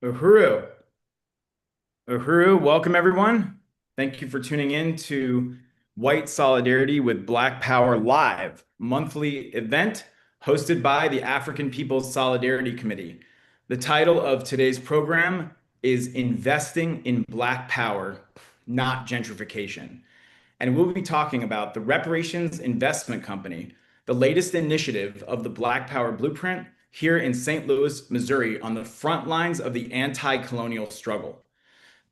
Uhuru. Uhuru, welcome everyone. Thank you for tuning in to White Solidarity with Black Power Live, monthly event hosted by the African People's Solidarity Committee. The title of today's program is Investing in Black Power, Not Gentrification. And we'll be talking about the Reparations Investment Company, the latest initiative of the Black Power Blueprint here in St. Louis, Missouri, on the front lines of the anti-colonial struggle.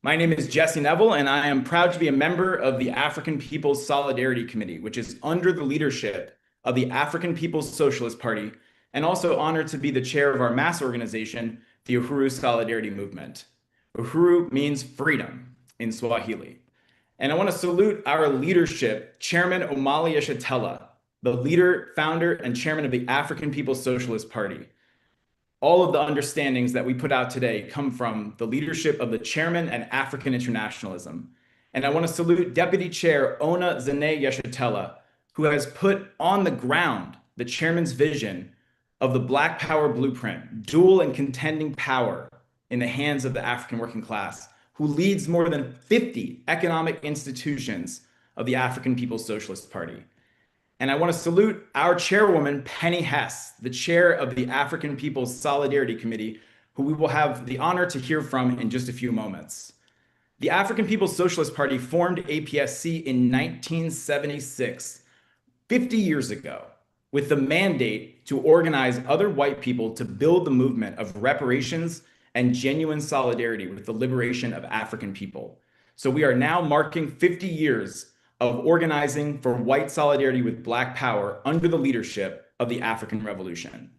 My name is Jesse Neville, and I am proud to be a member of the African People's Solidarity Committee, which is under the leadership of the African People's Socialist Party, and also honored to be the chair of our mass organization, the Uhuru Solidarity Movement. Uhuru means freedom in Swahili. And I want to salute our leadership, Chairman Omali Yashatela, the leader, founder, and chairman of the African People's Socialist Party. All of the understandings that we put out today come from the leadership of the chairman and African internationalism. And I want to salute Deputy Chair Ona Zené Yashatela, who has put on the ground the chairman's vision of the Black Power Blueprint, dual and contending power in the hands of the African working class, who leads more than 50 economic institutions of the African People's Socialist Party. And I want to salute our chairwoman, Penny Hess, the chair of the African People's Solidarity Committee, who we will have the honor to hear from in just a few moments. The African People's Socialist Party formed APSC in 1976, 50 years ago, with the mandate to organize other white people to build the movement of reparations and genuine solidarity with the liberation of African people. So we are now marking 50 years of organizing for white solidarity with Black power under the leadership of the African Revolution.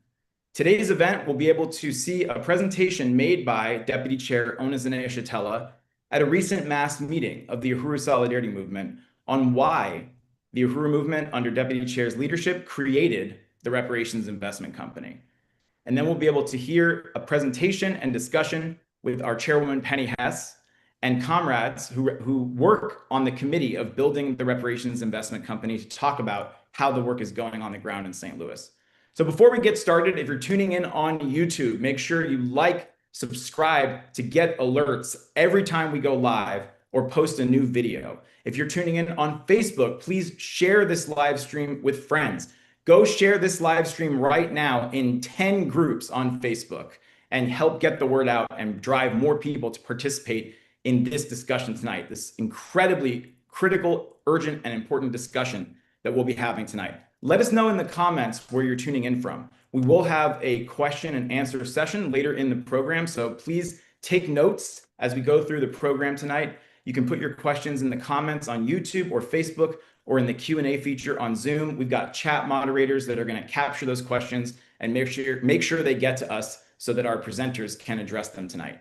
Today's event will be able to see a presentation made by Deputy Chair Ona Zené Yashatela at a recent mass meeting of the Uhuru Solidarity Movement on why the Uhuru movement under Deputy Chair's leadership created the Reparations Investment Company. And then we'll be able to hear a presentation and discussion with our chairwoman, Penny Hess, and comrades who work on the committee of building the Reparations Investment Company to talk about how the work is going on the ground in St. Louis. So before we get started, if you're tuning in on YouTube, make sure you like, subscribe to get alerts every time we go live or post a new video. If you're tuning in on Facebook, please share this live stream with friends. Go share this live stream right now in 10 groups on Facebook and help get the word out and drive more people to participate in this discussion tonight, this incredibly critical, urgent, and important discussion that we'll be having tonight. Let us know in the comments where you're tuning in from. We will have a question and answer session later in the program, so please take notes as we go through the program tonight. You can put your questions in the comments on YouTube or Facebook or in the Q&A feature on Zoom. We've got chat moderators that are going to capture those questions and make sure they get to us so that our presenters can address them tonight.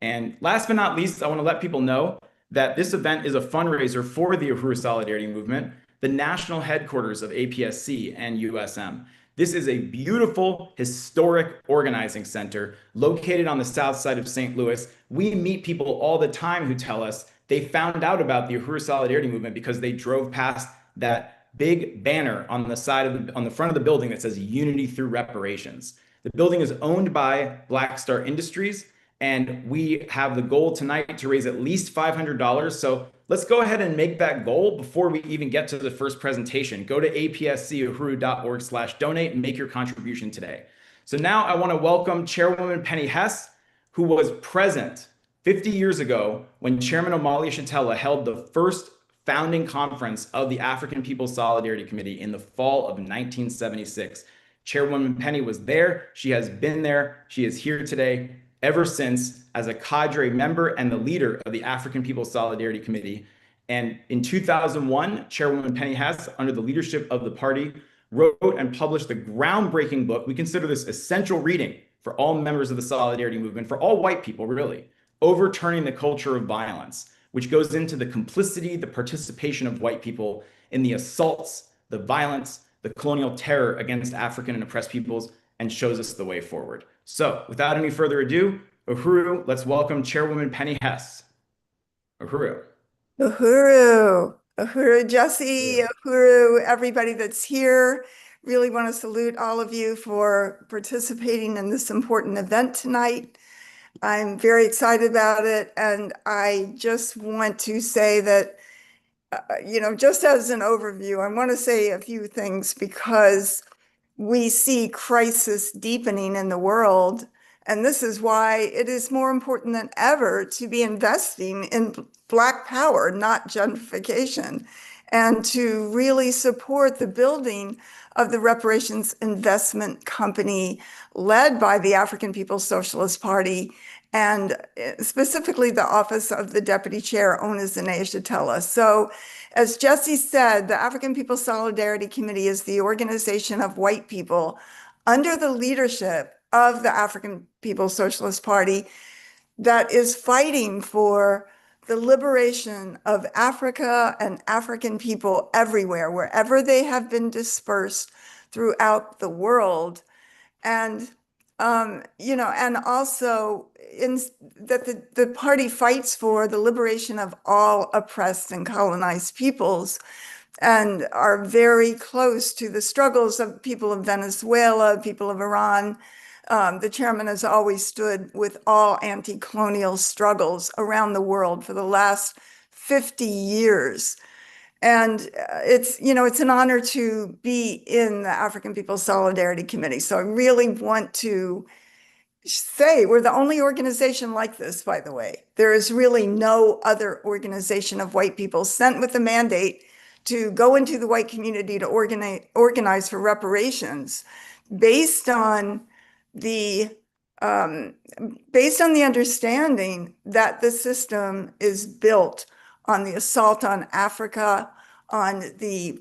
And last but not least, I want to let people know that this event is a fundraiser for the Uhuru Solidarity Movement, the national headquarters of APSC and USM. This is a beautiful, historic organizing center located on the south side of St. Louis. We meet people all the time who tell us they found out about the Uhuru Solidarity Movement because they drove past that big banner on the front of the building that says Unity Through Reparations. The building is owned by Black Star Industries, and we have the goal tonight to raise at least $500. So let's go ahead and make that goal before we even get to the first presentation. Go to apscuhuru.org/donate and make your contribution today. So now I want to welcome Chairwoman Penny Hess, who was present 50 years ago when Chairman Omali Yashatela held the first founding conference of the African People's Solidarity Committee in the fall of 1976. Chairwoman Penny was there. She has been there. She is here today ever since as a cadre member and the leader of the African People's Solidarity Committee. And in 2001, Chairwoman Penny Hess, under the leadership of the party, wrote and published the groundbreaking book. We consider this essential reading for all members of the Solidarity Movement, for all white people, really, Overturning the Culture of Violence, which goes into the complicity, the participation of white people in the assaults, the violence, the colonial terror against African and oppressed peoples, and shows us the way forward. So without any further ado, Uhuru, let's welcome Chairwoman Penny Hess. Uhuru. Uhuru. Uhuru, Jesse, Uhuru, everybody that's here. Really want to salute all of you for participating in this important event tonight. I'm very excited about it. And I just want to say that, just as an overview, I want to say a few things because we see crisis deepening in the world. And this is why it is more important than ever to be investing in Black power, not gentrification, and to really support the building of the Reparations Investment Company led by the African People's Socialist Party and specifically the office of the deputy chair, Zené Yashatela. So as Jesse said, the African People's Solidarity Committee is the organization of white people under the leadership of the African People's Socialist Party that is fighting for the liberation of Africa and African people everywhere, wherever they have been dispersed throughout the world. And and also in that the party fights for the liberation of all oppressed and colonized peoples and are very close to the struggles of people of Venezuela, people of Iran. The chairman has always stood with all anti-colonial struggles around the world for the last 50 years. And it's an honor to be in the African People's Solidarity Committee. So I really want to say we're the only organization like this, by the way. There is really no other organization of white people sent with a mandate to go into the white community to organize for reparations based on the understanding that the system is built on the assault on Africa, on the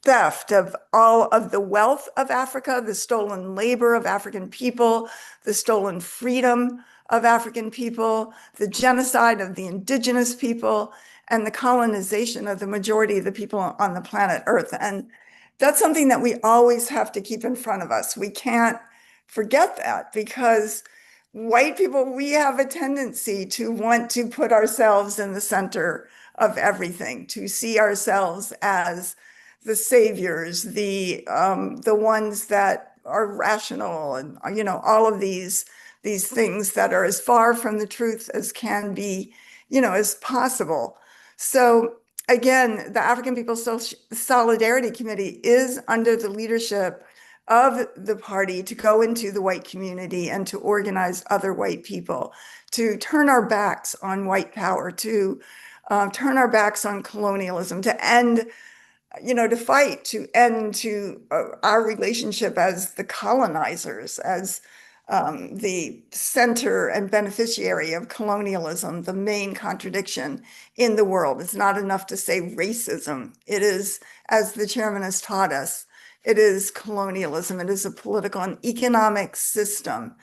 theft of all of the wealth of Africa, the stolen labor of African people, the stolen freedom of African people, the genocide of the indigenous people, and the colonization of the majority of the people on the planet Earth. And that's something that we always have to keep in front of us. We can't forget that because white people, we have a tendency to want to put ourselves in the center of everything, to see ourselves as the saviors, the ones that are rational, and all of these things that are as far from the truth as can be, as possible. So again, the African People's Solidarity Committee is under the leadership of the party to go into the white community and to organize other white people, to turn our backs on white power, to turn our backs on colonialism, to end to fight to end to our relationship as the colonizers, as the center and beneficiary of colonialism, the main contradiction in the world. It's not enough to say racism. It is, as the chairman has taught us, it is colonialism. It is a political and economic system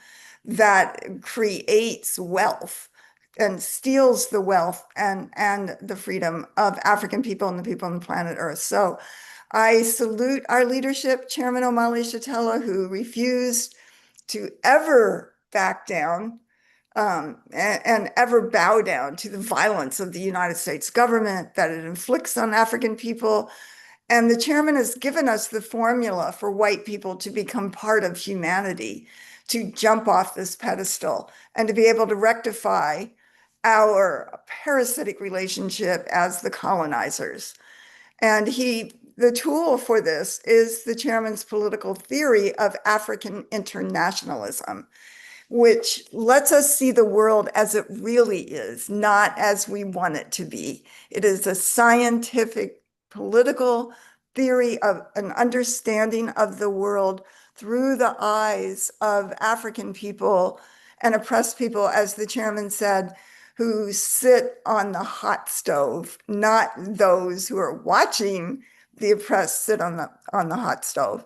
that creates wealth and steals the wealth and the freedom of African people and the people on the planet Earth. So I salute our leadership, Chairman Omali Yashatela, who refused to ever back down and ever bow down to the violence of the United States government that it inflicts on African people. And the chairman has given us the formula for white people to become part of humanity, to jump off this pedestal and to be able to rectify our parasitic relationship as the colonizers. And the tool for this is the chairman's political theory of African internationalism, which lets us see the world as it really is, not as we want it to be. It is a scientific political theory of an understanding of the world through the eyes of African people and oppressed people, as the chairman said, who sit on the hot stove, not those who are watching the oppressed sit on the hot stove.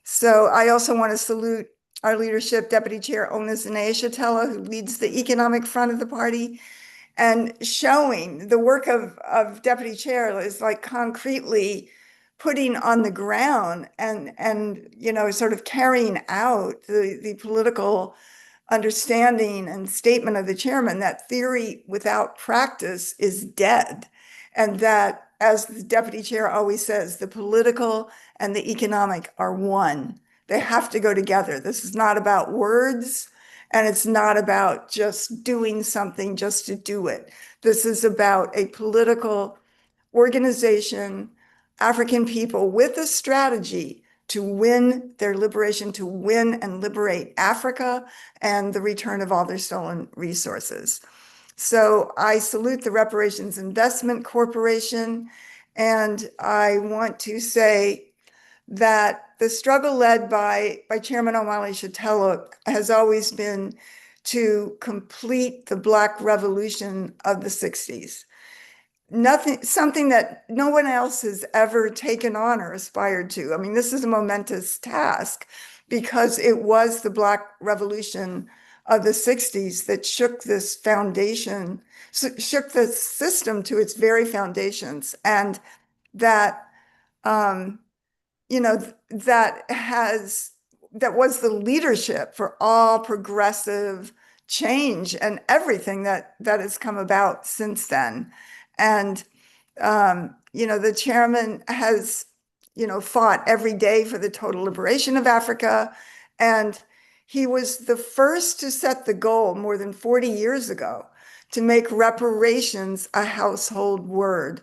So I also want to salute our leadership, Deputy Chair Zené Yashatela, who leads the economic front of the party, and showing the work of Deputy Chair is like concretely putting on the ground and sort of carrying out the political understanding and statement of the chairman that theory without practice is dead. And that, as the deputy chair always says, the political and the economic are one. They have to go together. This is not about words And it's not about just doing something just to do it. This is about a political organization, African people with a strategy to win their liberation, to win and liberate Africa and the return of all their stolen resources. So I salute the Reparations Investment Corporation, and I want to say that the struggle led by Chairman Omali Yashatela has always been to complete the Black Revolution of the 60s. Something that no one else has ever taken on or aspired to. I mean, this is a momentous task because it was the Black Revolution of the 60s that shook this foundation, shook the system to its very foundations, and that that was the leadership for all progressive change and everything that has come about since then. And the chairman has fought every day for the total liberation of Africa, and he was the first to set the goal more than 40 years ago to make reparations a household word.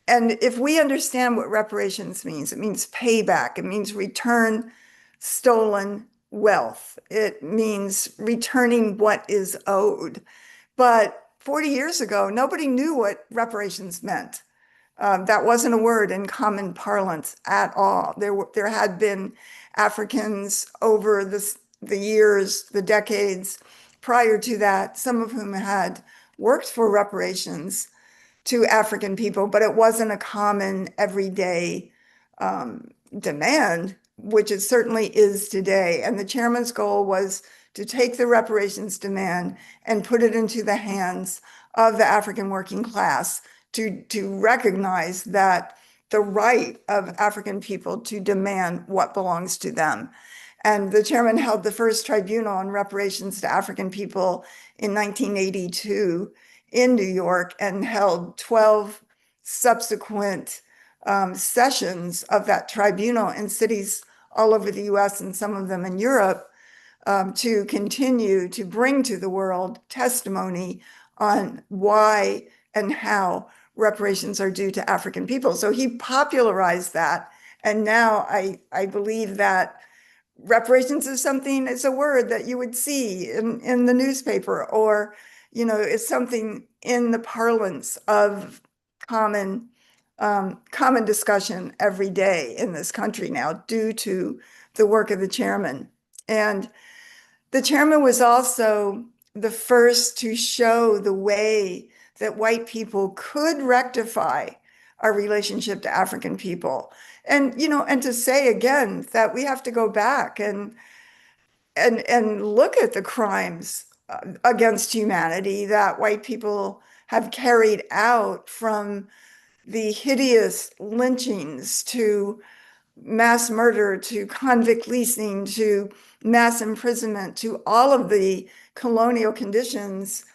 And if we understand what reparations means, it means payback, it means return stolen wealth, it means returning what is owed. But 40 years ago, nobody knew what reparations meant. That wasn't a word in common parlance at all. There had been Africans over the years, the decades prior to that, some of whom had worked for reparations to African people, but it wasn't a common everyday demand, which it certainly is today. And the chairman's goal was to take the reparations demand and put it into the hands of the African working class to recognize that the right of African people to demand what belongs to them. And the chairman held the first tribunal on reparations to African people in 1982 in New York and held 12 subsequent sessions of that tribunal in cities all over the US and some of them in Europe to continue to bring to the world testimony on why and how reparations are due to African people. So he popularized that. And now I believe that reparations is something, it's a word that you would see in the newspaper, or, it's something in the parlance of common discussion every day in this country now due to the work of the chairman. And the chairman was also the first to show the way that white people could rectify our relationship to African people. And, and to say again that we have to go back and look at the crimes against humanity that white people have carried out, from the hideous lynchings to mass murder to convict leasing to mass imprisonment to all of the colonial conditions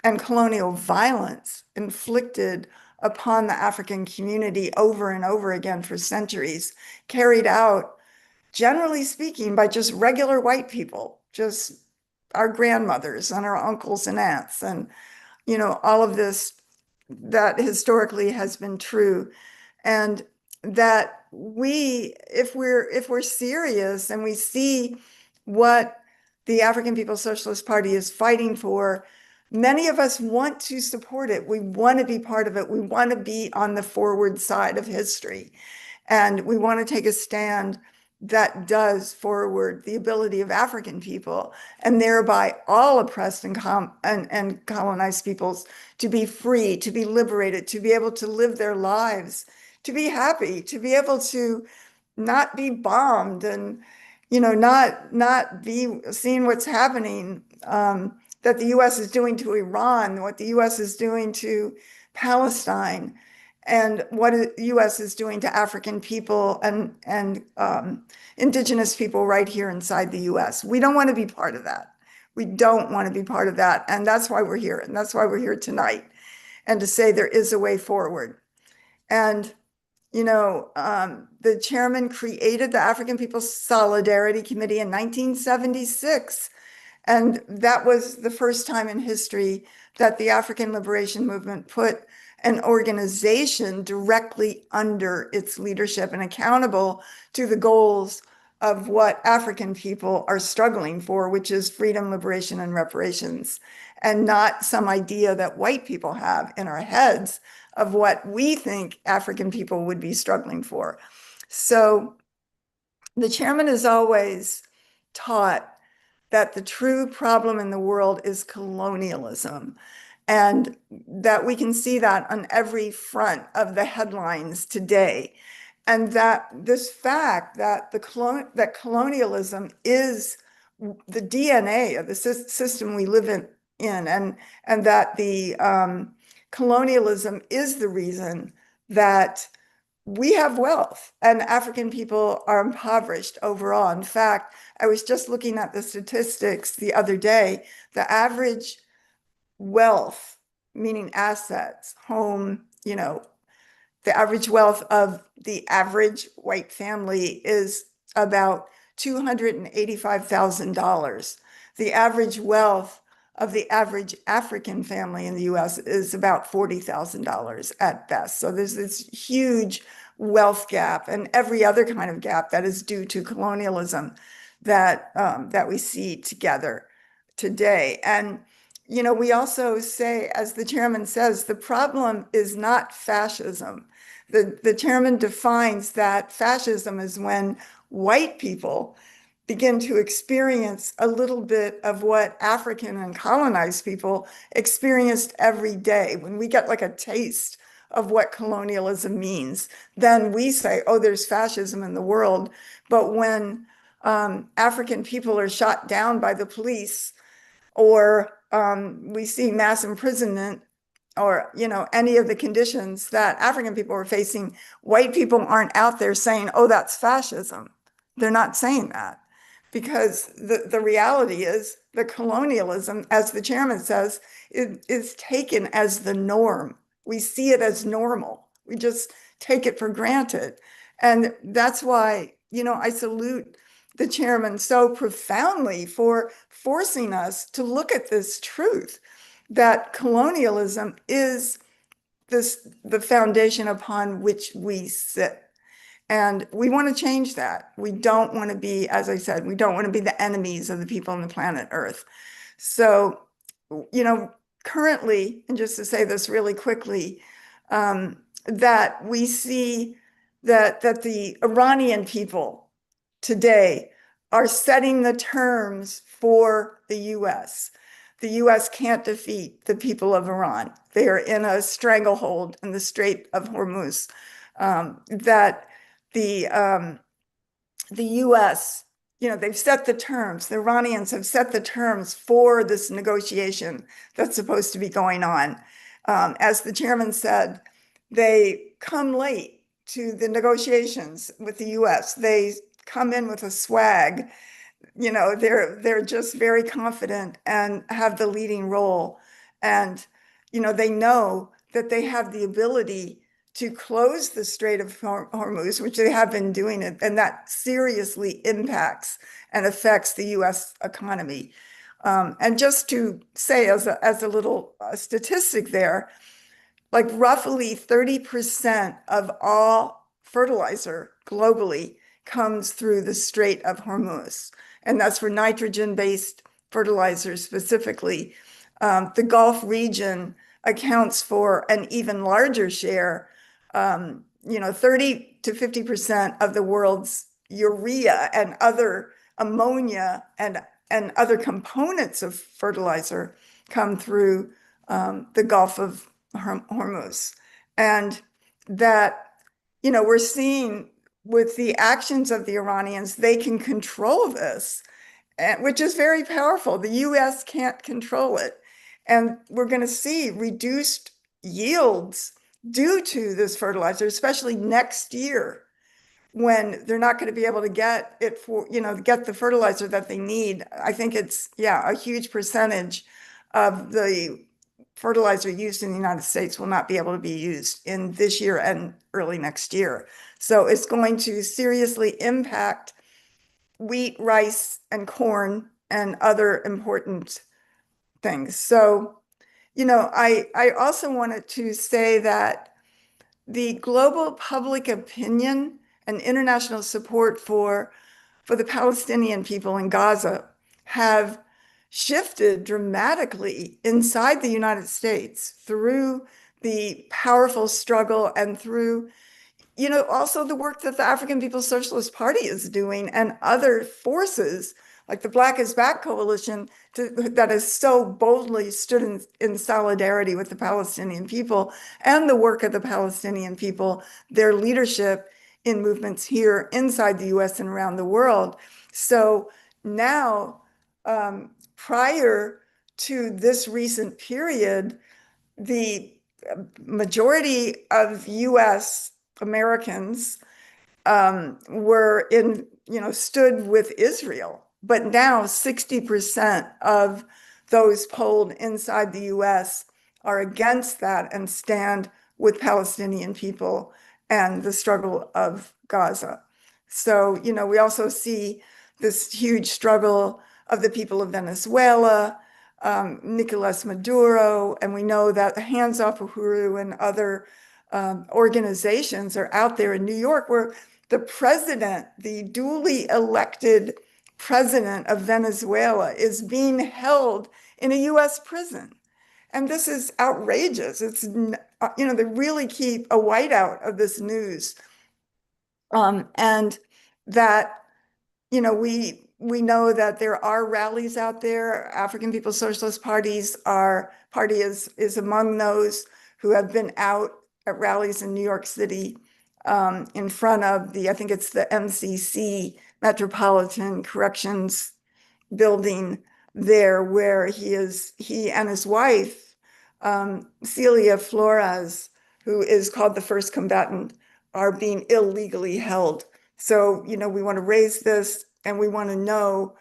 and colonial violence inflicted upon the African community over and over again for centuries, carried out, generally speaking, by just regular white people, just our grandmothers and our uncles and aunts. And, all of this that historically has been true. And that if we're serious and we see what the African People's Socialist Party is fighting for, many of us want to support it. We want to be part of it. We want to be on the forward side of history. And we want to take a stand that does forward the ability of African people, and thereby all oppressed and colonized peoples, to be free, to be liberated, to be able to live their lives, to be happy, to be able to not be bombed and, not be seeing what's happening, that the US is doing to Iran, what the US is doing to Palestine, and what the US is doing to African people and indigenous people right here inside the US. We don't want to be part of that. We don't want to be part of that. And that's why we're here. And that's why we're here tonight. And to say there is a way forward. And, the chairman created the African People's Solidarity Committee in 1976. And that was the first time in history that the African liberation movement put an organization directly under its leadership and accountable to the goals of what African people are struggling for, which is freedom, liberation, and reparations, and not some idea that white people have in our heads of what we think African people would be struggling for. So the chairman has always taught that the true problem in the world is colonialism, and that we can see that on every front of the headlines today. And that this fact that that colonialism is the DNA of the system we live in, and that the colonialism is the reason that we have wealth and African people are impoverished overall. In fact, I was just looking at the statistics the other day. The average wealth, meaning assets, home, the average wealth of the average white family is about $285,000. The average wealth of the average African family in the US is about $40,000 at best. So there's this huge wealth gap and every other kind of gap that is due to colonialism that we see together today. And we also say, as the chairman says, the problem is not fascism. The chairman defines that fascism is when white people begin to experience a little bit of what African and colonized people experienced every day. When we get like a taste of what colonialism means, then we say, oh, there's fascism in the world. But when African people are shot down by the police, or we see mass imprisonment, or any of the conditions that African people are facing, white people aren't out there saying, oh, that's fascism. They're not saying that, because the reality is the colonialism, as the chairman says, is taken as the norm. We see it as normal. We just take it for granted. And that's why, I salute the chairman so profoundly for forcing us to look at this truth that colonialism is the foundation upon which we sit. And we want to change that. We don't want to be, as I said, we don't want to be the enemies of the people on the planet Earth. So, currently, and just to say this really quickly, that we see that the Iranian people today are setting the terms for the US. The US can't defeat the people of Iran. They are in a stranglehold in the Strait of Hormuz. That the US, they've set the terms. The Iranians have set the terms for this negotiation that's supposed to be going on. As the chairman said, they come late to the negotiations with the US. They come in with a swag. They're just very confident and have the leading role. And, they know that they have the ability to close the Strait of Hormuz, which they have been doing it, and that seriously impacts and affects the US economy. And just to say as a little statistic there, like roughly 30% of all fertilizer globally comes through the Strait of Hormuz. And that's for nitrogen-based fertilizers specifically. The Gulf region accounts for an even larger share, 30 to 50% of the world's urea and other ammonia and other components of fertilizer come through the Gulf of Hormuz. And that, we're seeing with the actions of the Iranians, they can control this, which is very powerful. The US can't control it. And we're going to see reduced yields due to this fertilizer, especially next year, when they're not going to be able to get it for, get the fertilizer that they need. I think it's, a huge percentage of the fertilizer used in the United States will not be able to be used in this year and early next year. So it's going to seriously impact wheat, rice, and corn and other important things. So, I also wanted to say that the global public opinion and international support for the Palestinian people in Gaza have shifted dramatically inside the United States through the powerful struggle and through, also the work that the African People's Socialist Party is doing and other forces like the Black is Back coalition that has so boldly stood in solidarity with the Palestinian people and the work of the Palestinian people, their leadership in movements here inside the US and around the world. So now, prior to this recent period, the majority of US Americans were stood with Israel. But now 60% of those polled inside the US are against that and stand with Palestinian people and the struggle of Gaza. So, we also see this huge struggle of the people of Venezuela, Nicolas Maduro, and we know that the Hands Off Uhuru and other organizations are out there in New York where the president, the duly elected president of Venezuela, is being held in a US prison. And this is outrageous. They really keep a whiteout of this news. And that, we know that there are rallies out there. African People's Socialist Party is among those who have been out at rallies in New York City in front of I think it's the MCC, Metropolitan Corrections building there, where he and his wife, Celia Flores, who is called the first combatant, are being illegally held. So, we want to raise this and we want to know,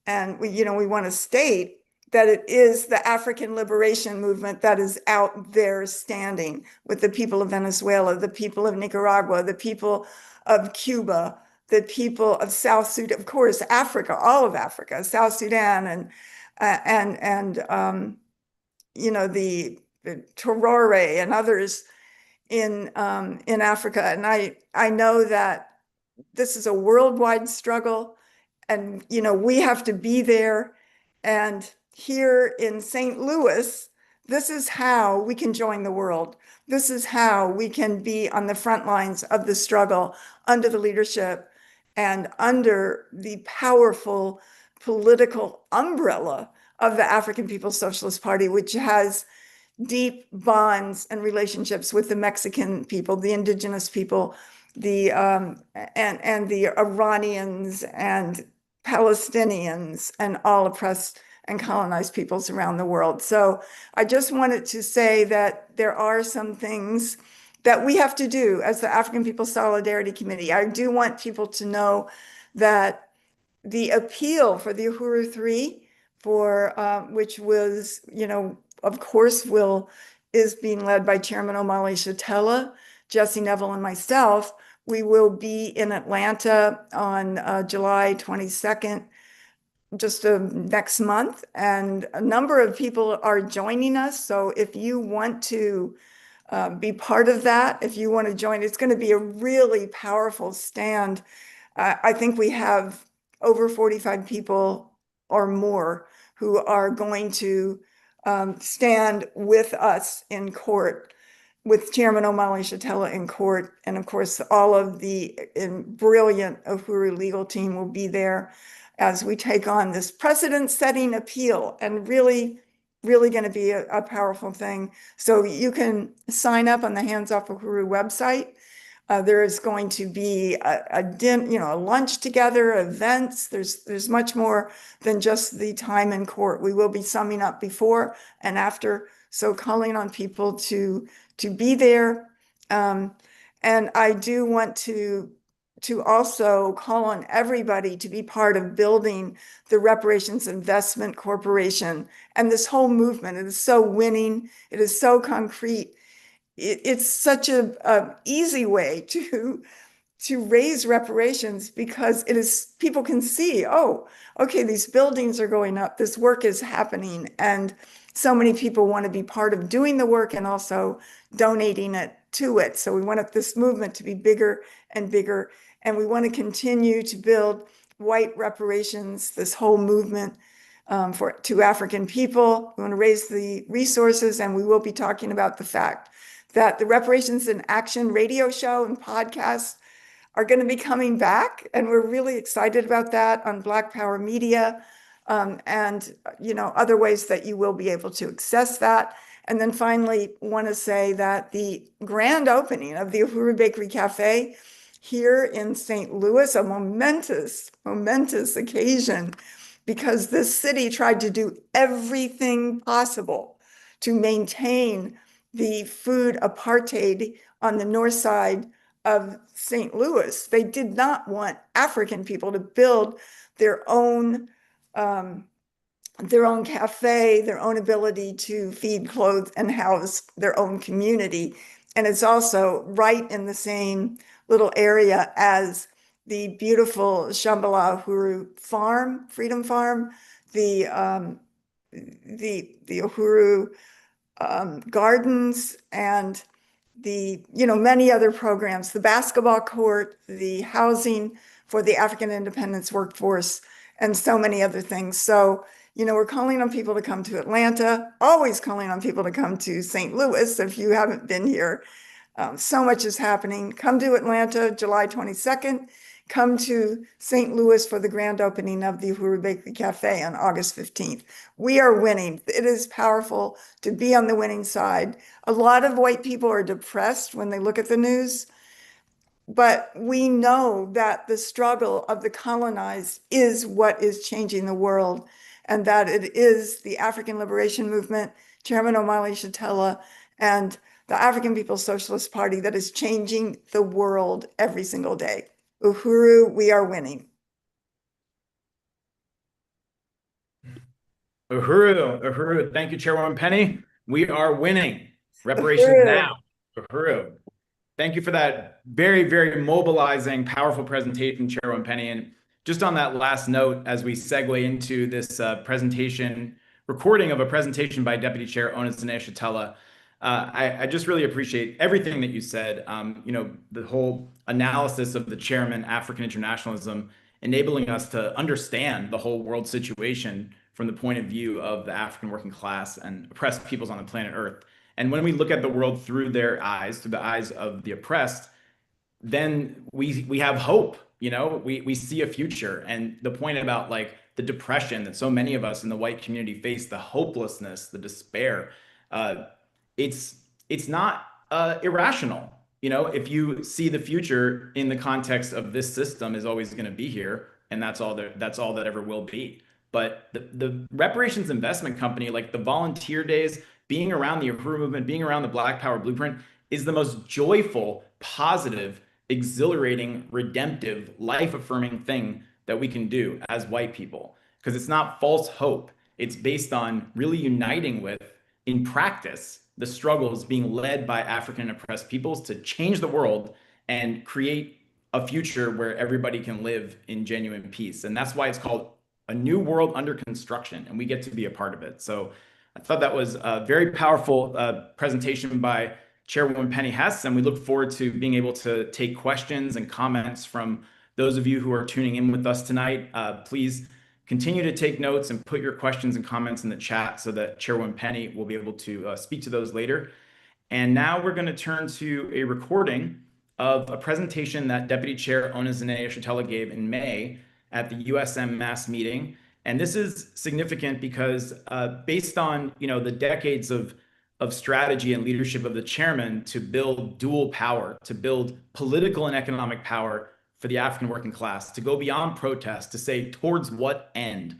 and we want to state that it is the African liberation movement that is out there standing with the people of Venezuela, the people of Nicaragua, the people of Cuba, the people of South Sudan, of course, Africa, all of Africa, South Sudan, and the Torore and others in Africa. And I know that this is a worldwide struggle, and we have to be there. And here in St. Louis, this is how we can join the world. This is how we can be on the front lines of the struggle under the leadership and under the powerful political umbrella of the African People's Socialist Party, which has deep bonds and relationships with the Mexican people, the indigenous people, and the Iranians and Palestinians and all oppressed and colonized peoples around the world. So I just wanted to say that there are some things that we have to do as the African People's Solidarity Committee. I do want people to know that the appeal for the Uhuru 3, which was, of course, is being led by Chairman Omali Yashatela, Jesse Neville, and myself. We will be in Atlanta on July 22nd, just next month, and a number of people are joining us. So if you want to be part of that, if you want to join, it's going to be a really powerful stand. I think we have over 45 people or more who are going to stand with us in court, with Chairman Omali Yashatela in court. And of course, all of the brilliant Uhuru legal team will be there as we take on this precedent-setting appeal, and really, really going to be a powerful thing. So you can sign up on the Hands Off Uhuru website. There is going to be a lunch together, events. There's much more than just the time in court. We will be summing up before and after. So calling on people to be there. And I do want to also call on everybody to be part of building the Reparations Investment Corporation and this whole movement. It is so winning. It is so concrete. It's such a easy way to raise reparations because it is, people can see, oh, okay, these buildings are going up, this work is happening, and so many people want to be part of doing the work and also donating it to it. So we want this movement to be bigger and bigger, and we want to continue to build white reparations, this whole movement to African people. We want to raise the resources, and we will be talking about the fact that the Reparations in Action radio show and podcast are going to be coming back, and we're really excited about that on Black Power Media, and other ways that you will be able to access that. And then finally, want to say that the grand opening of the Uhuru Bakery Cafe here in St. Louis, a momentous occasion, because this city tried to do everything possible to maintain the food apartheid on the north side of St. Louis. They did not want African people to build their own cafe, their own ability to feed, clothe, and house their own community. And it's also right in the same little area as the beautiful Shambhala Uhuru Farm, Freedom Farm, the Uhuru Gardens, and the many other programs, the basketball court, the housing for the African independence workforce, and so many other things. So we're calling on people to come to Atlanta, always calling on people to come to St. Louis if you haven't been here. So much is happening. Come to Atlanta, July 22nd. Come to St. Louis for the grand opening of the Uhuru Bakery Cafe on August 15th. We are winning. It is powerful to be on the winning side. A lot of white people are depressed when they look at the news, but we know that the struggle of the colonized is what is changing the world, and that it is the African Liberation Movement, Chairman Omali Yashatela, and the African People's Socialist Party that is changing the world every single day. Uhuru, we are winning. Uhuru. Thank you, Chairwoman Penny. We are winning. Reparations Uhuru. now. Uhuru. Thank you for that very, very mobilizing, powerful presentation, Chairwoman Penny. And just on that last note, as we segue into this recording of a presentation by Deputy Chair Zené Yashatela, I just really appreciate everything that you said. The whole analysis of the chairman, African internationalism, enabling us to understand the whole world situation from the point of view of the African working class and oppressed peoples on the planet Earth. And when we look at the world through their eyes, through the eyes of the oppressed, then we have hope. We see a future. And the point about like the depression that so many of us in the white community face, the hopelessness, the despair, it's not irrational. If you see the future in the context of this system is always going to be here, and that's all that ever will be. But the Reparations Investment Company, like the volunteer days, being around the Uhuru movement, being around the Black Power Blueprint, is the most joyful, positive, exhilarating, redemptive, life-affirming thing that we can do as white people. Because it's not false hope. It's based on really uniting with, in practice, the struggles being led by African oppressed peoples to change the world and create a future where everybody can live in genuine peace. And that's why it's called A New World Under Construction, and we get to be a part of it. So I thought that was a very powerful presentation by Chairwoman Penny Hess, and we look forward to being able to take questions and comments from those of you who are tuning in with us tonight. Please continue to take notes and put your questions and comments in the chat so that Chairwoman Penny will be able to speak to those later. And now we're going to turn to a recording of a presentation that Deputy Chair Zené Yashatela gave in May at the USM Mass meeting. And this is significant because based on the decades of strategy and leadership of the chairman to build dual power, to build political and economic power for the African working class, to go beyond protest, to say towards what end.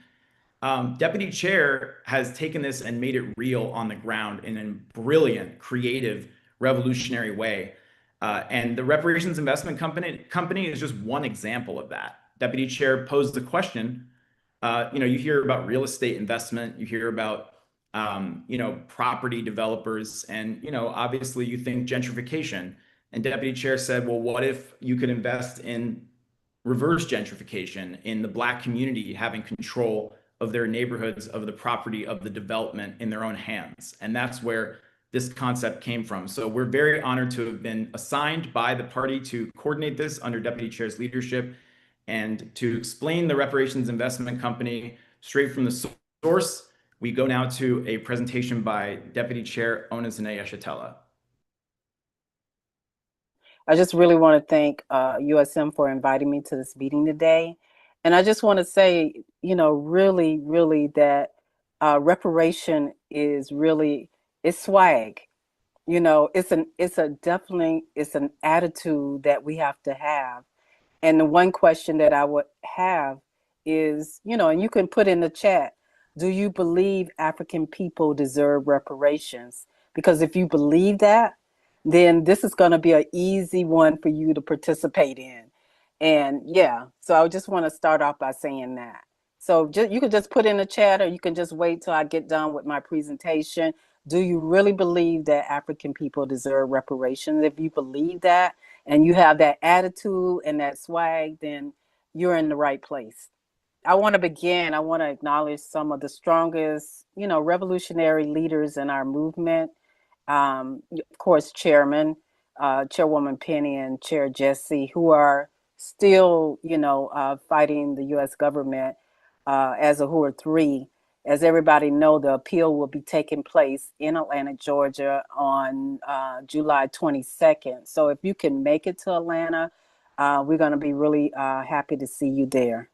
Deputy Chair has taken this and made it real on the ground in a brilliant, creative, revolutionary way. And the Reparations Investment Company is just one example of that. Deputy Chair posed the question, you hear about real estate investment, you hear about property developers, and obviously you think gentrification. And Deputy Chair said, well, what if you could invest in reverse gentrification, in the Black community having control of their neighborhoods, of the property, of the development in their own hands? And that's where this concept came from. So we're very honored to have been assigned by the party to coordinate this under Deputy Chair's leadership and to explain the Reparations Investment Company straight from the source. We go now to a presentation by Deputy Chair Zené Yashatela. I just really want to thank USM for inviting me to this meeting today. And I just want to say, really, really that reparation is really, it's swag. It's an attitude that we have to have. And the one question that I would have is, and you can put in the chat, do you believe African people deserve reparations? Because if you believe that, then this is going to be an easy one for you to participate in. And yeah, so I just want to start off by saying that. So you can just put in the chat, or you can just wait till I get done with my presentation. Do you really believe that African people deserve reparations? If you believe that and you have that attitude and that swag, then you're in the right place. I want to acknowledge some of the strongest, revolutionary leaders in our movement. Of course, Chairwoman Penny and Chair Jesse, who are still, fighting the U.S. government as a who are three. As everybody know, the appeal will be taking place in Atlanta, Georgia on July 22nd. So if you can make it to Atlanta, we're going to be really happy to see you there.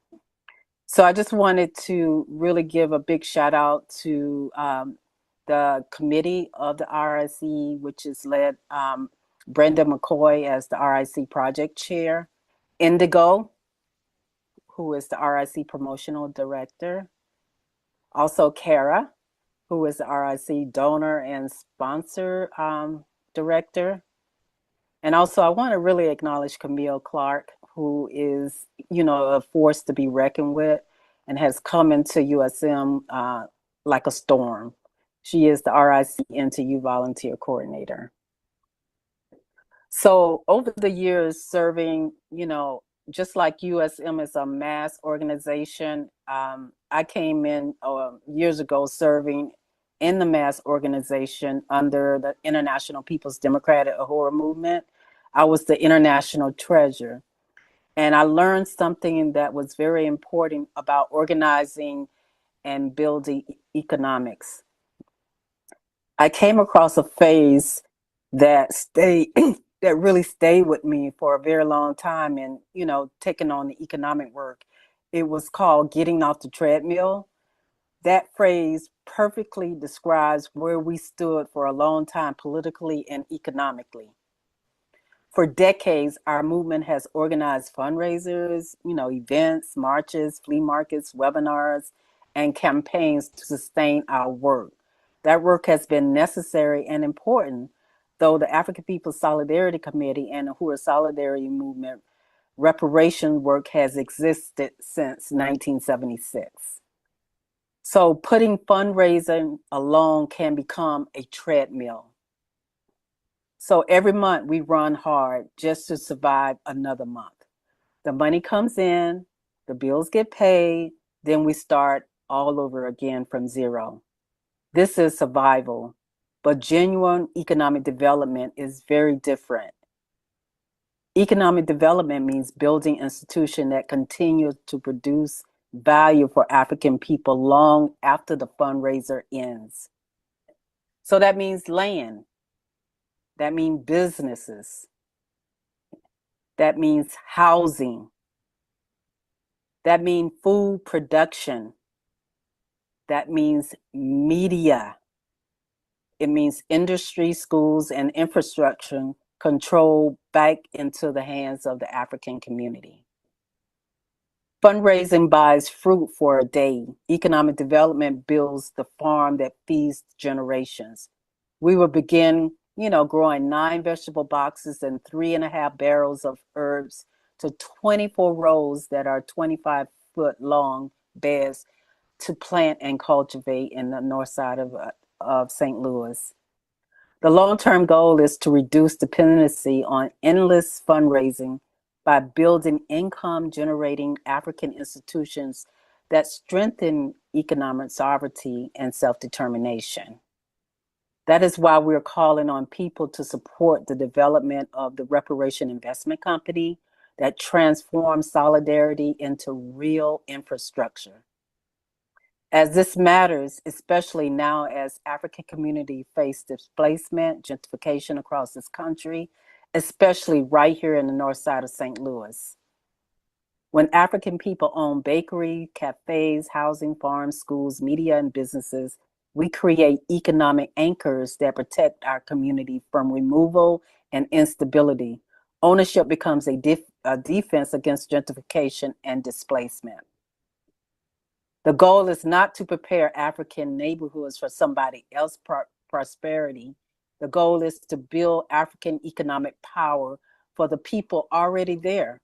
So I just wanted to really give a big shout out to the committee of the RIC, which is led Brenda McCoy as the RIC project chair, Indigo, who is the RIC promotional director, also Kara, who is the RIC donor and sponsor director. And also I want to really acknowledge Camille Clark, who is, a force to be reckoned with and has come into USM like a storm. She is the RIC NTU volunteer coordinator. So over the years serving, just like USM is a mass organization, I came in years ago serving in the mass organization under the International People's Democratic Ahura movement. I was the international treasurer. And I learned something that was very important about organizing and building economics. I came across a phase that that really stayed with me for a very long time, and taking on the economic work. It was called getting off the treadmill. That phrase perfectly describes where we stood for a long time politically and economically. For decades, our movement has organized fundraisers, events, marches, flea markets, webinars, and campaigns to sustain our work. That work has been necessary and important, though the African People's Solidarity Committee and the Ahura Solidarity Movement reparation work has existed since 1976. So putting fundraising alone can become a treadmill. So every month we run hard just to survive another month. The money comes in, the bills get paid, then we start all over again from zero. This is survival, but genuine economic development is very different. Economic development means building institutions that continue to produce value for African people long after the fundraiser ends. So that means land. That means businesses. That means housing. That means food production. That means media. It means industry, schools, and infrastructure controlled back into the hands of the African community. Fundraising buys fruit for a day. Economic development builds the farm that feeds generations. We will begin growing 9 vegetable boxes and 3.5 barrels of herbs to 24 rows that are 25-foot long beds to plant and cultivate in the north side of St. Louis. The long-term goal is to reduce dependency on endless fundraising by building income-generating African institutions that strengthen economic sovereignty and self-determination. That is why we're calling on people to support the development of the Reparations Investment Company that transforms solidarity into real infrastructure. As this matters, especially now as African community face displacement, gentrification across this country, especially right here in the north side of St. Louis. When African people own bakeries, cafes, housing, farms, schools, media, and businesses, we create economic anchors that protect our community from removal and instability. Ownership becomes a defense against gentrification and displacement. The goal is not to prepare African neighborhoods for somebody else's prosperity. The goal is to build African economic power for the people already there.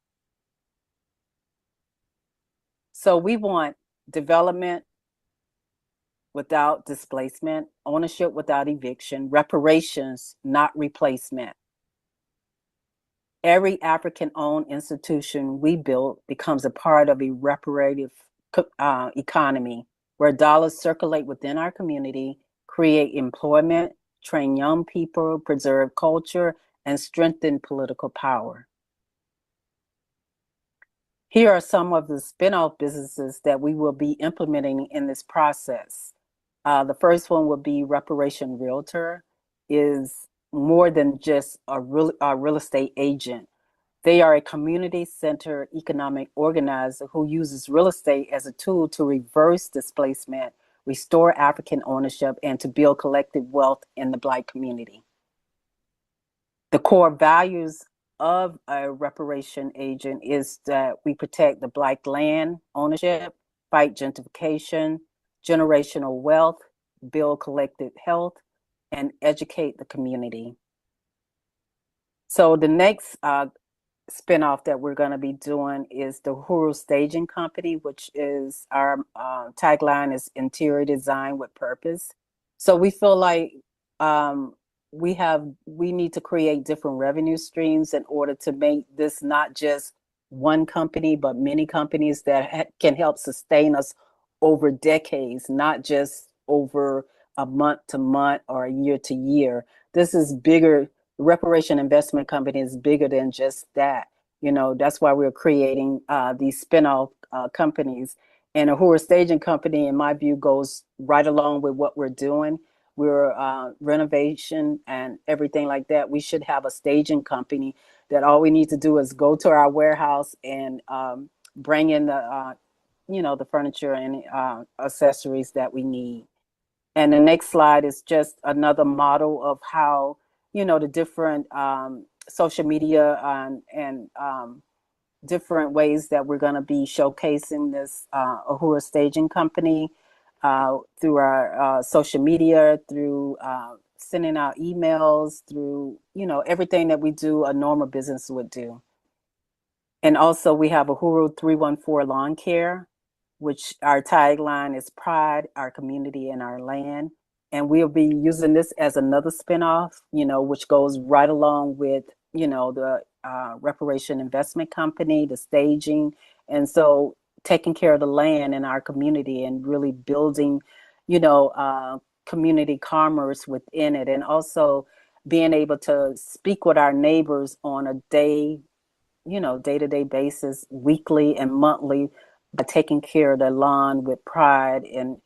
So we want development without displacement, ownership without eviction, reparations, not replacement. Every African-owned institution we build becomes a part of a reparative economy where dollars circulate within our community, create employment, train young people, preserve culture, and strengthen political power. Here are some of the spin-off businesses that we will be implementing in this process. The first one would be Reparation Realtor, is more than just a real estate agent. They are a community-centered economic organizer who uses real estate as a tool to reverse displacement, restore African ownership, and to build collective wealth in the Black community. The core values of a reparation agent is that we protect the Black land ownership, fight gentrification, generational wealth, build collective health, and educate the community. So the next spinoff that we're going to be doing is the Uhuru Staging Company, which is our tagline is interior design with purpose. So we feel like we need to create different revenue streams in order to make this not just one company, but many companies that can help sustain us over decades, not just over a month to month or a year to year. This is bigger. The Reparation Investment Company is bigger than just that. You know, that's why we're creating these spin-off companies. And a Uhuru Staging Company, in my view, goes right along with what we're doing. We're renovation and everything like that. We should have a staging company that all we need to do is go to our warehouse and bring in the, the furniture and accessories that we need. And the next slide is just another model of how, the different social media and different ways that we're going to be showcasing this Uhuru Staging Company through our social media, through sending out emails, through, everything that we do, a normal business would do. And also we have Uhuru 314 Lawn Care, which our tagline is pride, our community, and our land. And we'll be using this as another spinoff, which goes right along with, the Reparation Investment Company, the staging. And so taking care of the land in our community and really building, community commerce within it. And also being able to speak with our neighbors on a day-to-day basis, weekly and monthly, by taking care of their lawn with pride and,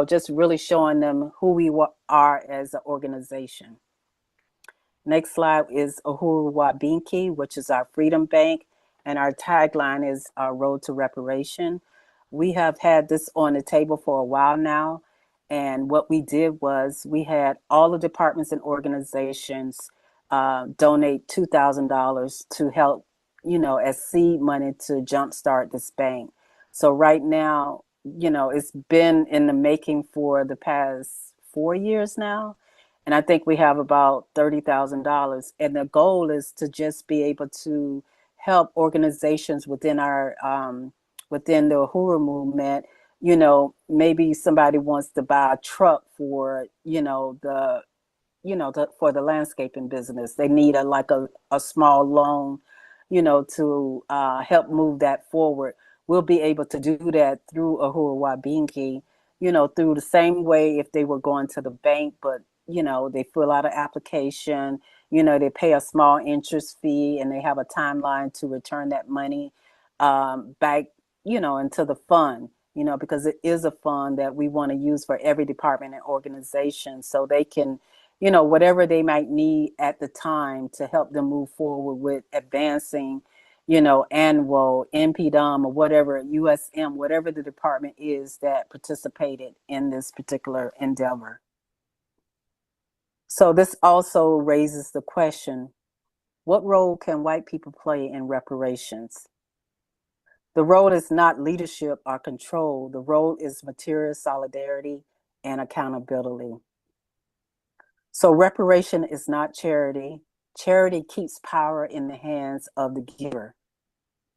just really showing them who we are as an organization. Next slide is Uhuru Wabinki, which is our Freedom Bank, and our tagline is our Road to Reparation. We have had this on the table for a while now, and what we did was we had all the departments and organizations donate $2,000 to help, as seed money to jumpstart this bank. So right now, it's been in the making for the past 4 years now. And I think we have about $30,000. And the goal is to just be able to help organizations within our, within the Uhuru movement. Maybe somebody wants to buy a truck for, the for the landscaping business. They need a small loan, to help move that forward. We'll be able to do that through Uhuru Wabinki, through the same way if they were going to the bank, but, they fill out an application, they pay a small interest fee, and they have a timeline to return that money back, into the fund, because it is a fund that we want to use for every department and organization, so they can, whatever they might need at the time to help them move forward with advancing, annual, NPDOM, or whatever, USM, whatever the department is that participated in this particular endeavor. So this also raises the question, what role can white people play in reparations? The role is not leadership or control. The role is material solidarity and accountability. So reparation is not charity. Charity keeps power in the hands of the giver.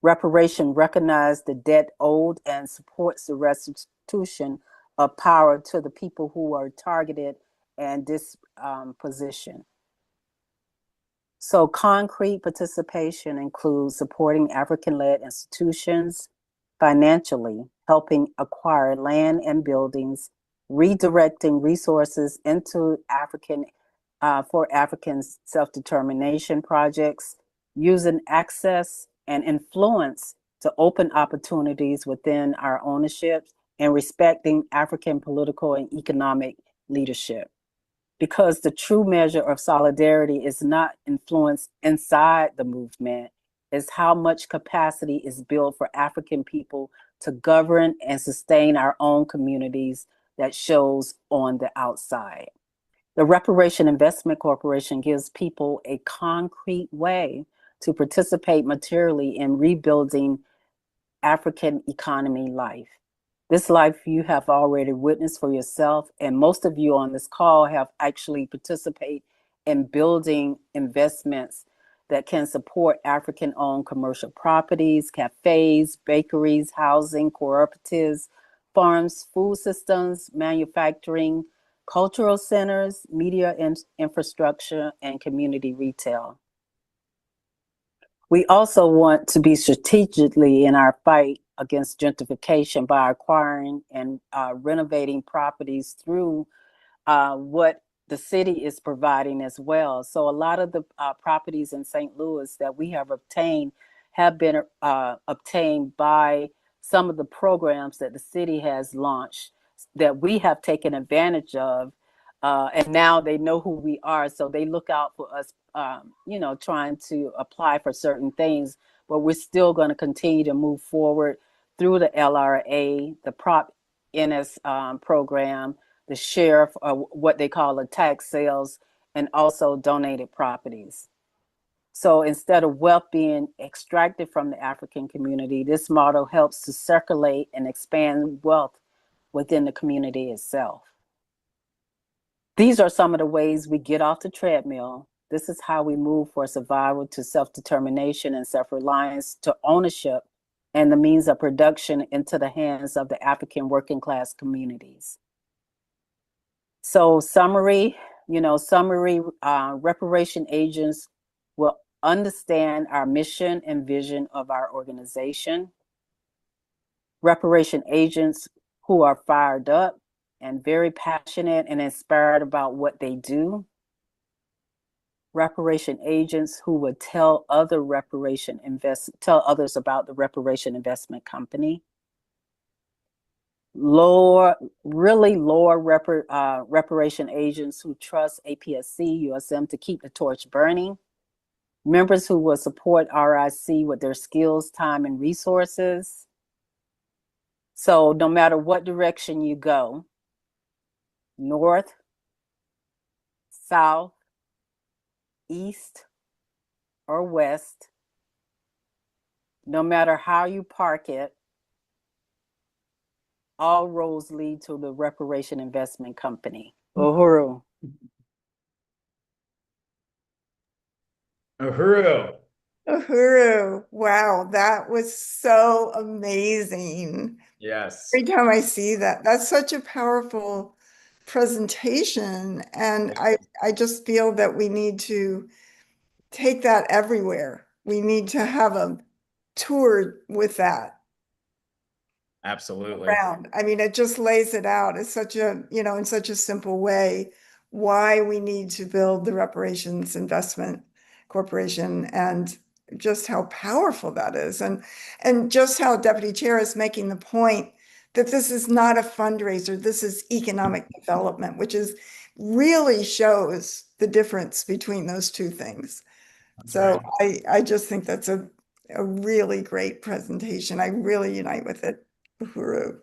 Reparation recognizes the debt owed and supports the restitution of power to the people who are targeted and dispositioned. So concrete participation includes supporting African-led institutions financially, helping acquire land and buildings, redirecting resources into for African self-determination projects, using access and influence to open opportunities within our ownership, and respecting African political and economic leadership. Because the true measure of solidarity is not influence inside the movement, is how much capacity is built for African people to govern and sustain our own communities that shows on the outside. The Reparations Investment Corporation gives people a concrete way to participate materially in rebuilding African economy life. This life you have already witnessed for yourself, and most of you on this call have actually participated in building investments that can support African-owned commercial properties, cafes, bakeries, housing, cooperatives, farms, food systems, manufacturing, cultural centers, media infrastructure, and community retail. We also want to be strategically in our fight against gentrification by acquiring and renovating properties through what the city is providing as well. So a lot of the properties in St. Louis that we have obtained have been obtained by some of the programs that the city has launched that we have taken advantage of. And now they know who we are, so they look out for us, trying to apply for certain things, but we're still going to continue to move forward through the LRA, the Prop NS program, the sheriff, what they call the tax sales, and also donated properties. So instead of wealth being extracted from the African community, this model helps to circulate and expand wealth within the community itself. These are some of the ways we get off the treadmill. This is how we move for survival to self-determination and self-reliance to ownership and the means of production into the hands of the African working class communities. So summary, reparation agents will understand our mission and vision of our organization. Reparation agents who are fired up and very passionate and inspired about what they do. Reparation agents who would tell others about the Reparation Investment Company. Reparation agents who trust APSC, USM to keep the torch burning. Members who will support RIC with their skills, time, and resources. So no matter what direction you go, north, south, east, or west, no matter how you park it, all roads lead to the Reparation Investment Company. Uhuru. Uhuru. Uhuru. Wow, that was so amazing. Yes. Every time I see that, that's such a powerful presentation. And I just feel that we need to take that everywhere. We need to have a tour with that Absolutely. around. I mean, it just lays it out. It's such a, in such a simple way, why we need to build the Reparations Investment Corporation and just how powerful that is. And just how Deputy Chair is making the point that this is not a fundraiser, this is economic development, which is really shows the difference between those two things. That's So right. I just think that's a really great presentation. I really unite with it. Uhuru.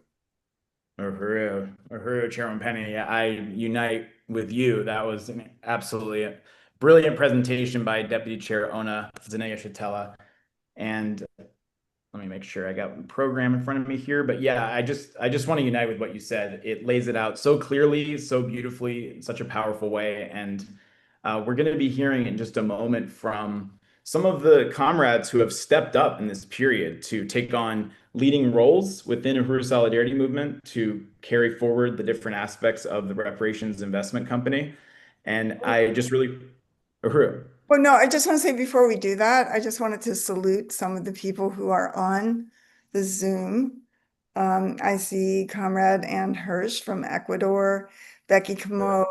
Uhuru, Chairman Penny. Yeah, I unite with you. That was an absolutely brilliant presentation by Deputy Chair Ona Zené Yashatela. And let me make sure I got the program in front of me here. But yeah, I just want to unite with what you said. It lays it out so clearly, so beautifully, in such a powerful way. And we're going to be hearing in just a moment from some of the comrades who have stepped up in this period to take on leading roles within Uhuru Solidarity Movement to carry forward the different aspects of the Reparations Investment Company. And I just really, Uhuru. Well, no, I just want to say before we do that, I just wanted to salute some of the people who are on the Zoom. I see Comrade Ann Hirsch from Ecuador, Becky Camo,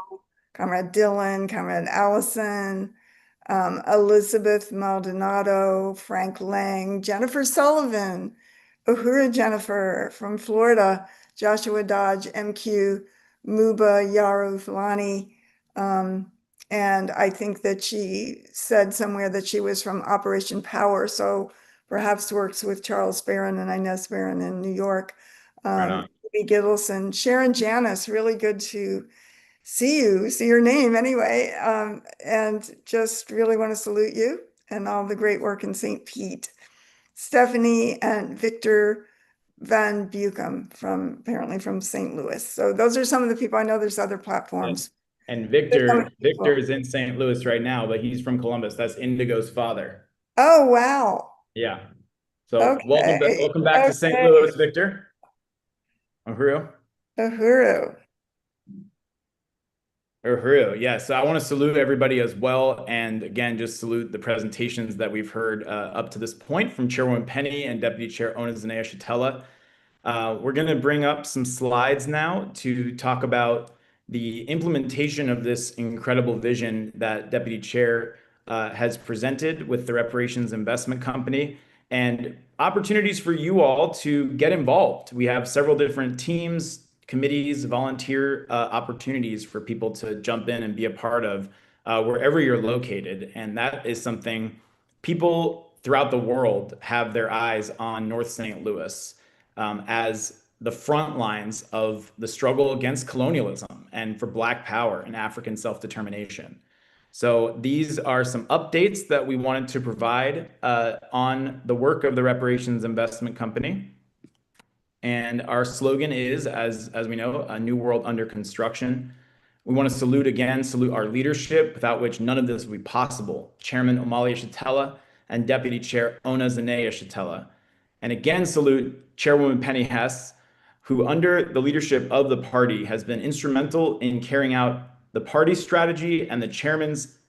Comrade Dylan, Comrade Allison, Elizabeth Maldonado, Frank Lang, Jennifer Sullivan, Uhura Jennifer from Florida, Joshua Dodge, MQ, Muba Yaru Fulani. And I think that she said somewhere that she was from Operation Power, so perhaps works with Charles Barron and Inez Barron in New York. Right on. Lee Gittleson, Sharon Janis, really good to see your name anyway. And just really want to salute you and all the great work in St. Pete. Stephanie and Victor Van Buchem apparently from St. Louis. So those are some of the people. I know there's other platforms. And There's some Victor people. is in St. Louis right now, but he's from Columbus. That's Indigo's father. Oh, wow. Yeah. So Okay. welcome back to St. Okay. Louis, Victor. Uhuru. Uhuru. Uhuru. Yeah. So I want to salute everybody as well. And again, just salute the presentations that we've heard up to this point from Chairwoman Penny and Deputy Chair Ona Zené Yashatela. We're going to bring up some slides now to talk about the implementation of this incredible vision that Deputy Chair has presented with the Reparations Investment Company and opportunities for you all to get involved. We have several different teams, committees, volunteer opportunities for people to jump in and be a part of wherever you're located. And that is something people throughout the world have their eyes on North St. Louis as the front lines of the struggle against colonialism and for Black power and African self-determination. So these are some updates that we wanted to provide on the work of the Reparations Investment Company. And our slogan is, as we know, a new world under construction. We want to salute our leadership, without which none of this would be possible. Chairman Omali Yashatela and Deputy Chair Ona Zené Yashatela. And again, salute Chairwoman Penny Hess, who under the leadership of the party has been instrumental in carrying out the party strategy and the chairman's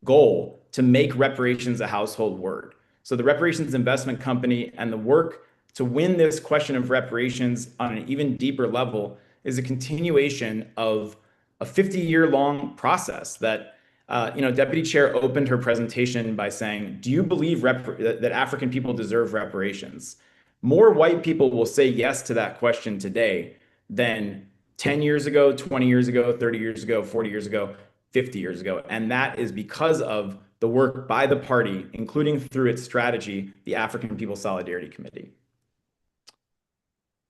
goal to make reparations a household word. So the Reparations Investment Company and the work to win this question of reparations on an even deeper level is a continuation of a 50-year-long process that Deputy Chair opened her presentation by saying, do you believe that African people deserve reparations? More white people will say yes to that question today than 10 years ago, 20 years ago, 30 years ago, 40 years ago, 50 years ago. And that is because of the work by the party, including through its strategy, the African People Solidarity Committee.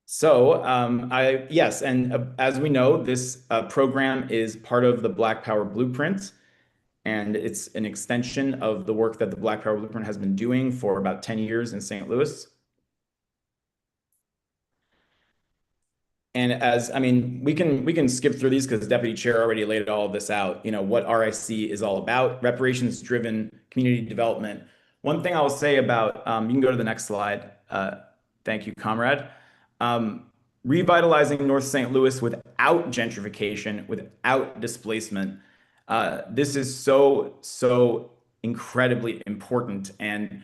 So yes, and as we know, this program is part of the Black Power Blueprint, and it's an extension of the work that the Black Power Blueprint has been doing for about 10 years in St. Louis. And we can skip through these because Deputy Chair already laid all of this out. You know what RIC is all about: reparations-driven community development. One thing I'll say about you can go to the next slide. Thank you, comrade. revitalizing North St. Louis without gentrification, without displacement. This is so incredibly important. And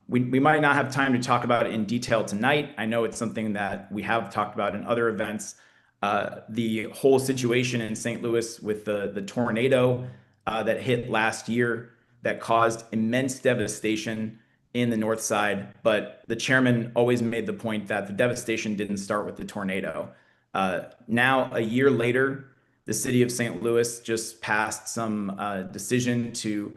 we might not have time to talk about it in detail tonight. I know it's something that we have talked about in other events. The whole situation in St. Louis with the tornado that hit last year that caused immense devastation in the north side. But the chairman always made the point that the devastation didn't start with the tornado. Now, a year later, the city of St. Louis just passed some decision to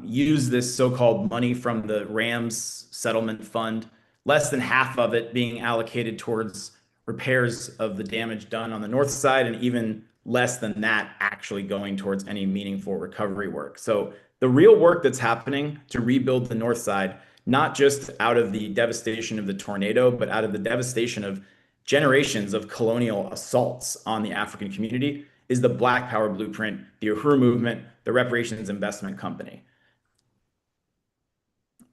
use this so-called money from the Rams settlement fund, less than half of it being allocated towards repairs of the damage done on the north side, and even less than that actually going towards any meaningful recovery work. So the real work that's happening to rebuild the north side, not just out of the devastation of the tornado, but out of the devastation of generations of colonial assaults on the African community, is the Black Power blueprint, the Uhuru movement, the Reparations Investment Company.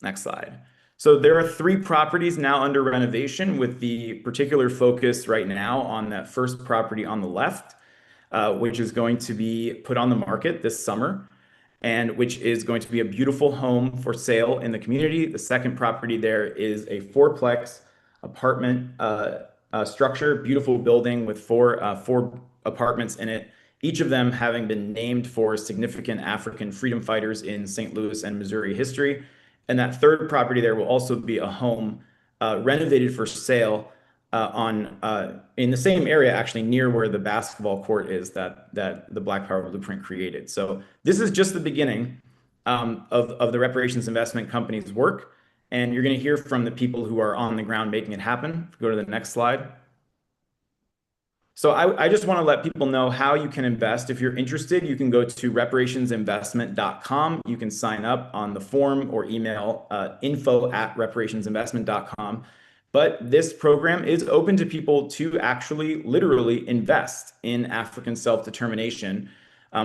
Next slide. So there are 3 properties now under renovation, with the particular focus right now on that first property on the left, which is going to be put on the market this summer, and which is going to be a beautiful home for sale in the community. The second property there is a 4-plex apartment structure, beautiful building with 4 apartments in it, each of them having been named for significant African freedom fighters in St. Louis and Missouri history. And that third property there will also be a home renovated for sale in the same area, actually near where the basketball court is that the Black Power blueprint created. So this is just the beginning of the Reparations Investment Company's work. And you're going to hear from the people who are on the ground making it happen. Go to the next slide. So I just want to let people know how you can invest. If you're interested, you can go to reparationsinvestment.com. You can sign up on the form or email info@reparationsinvestment.com. But this program is open to people to actually literally invest in African self-determination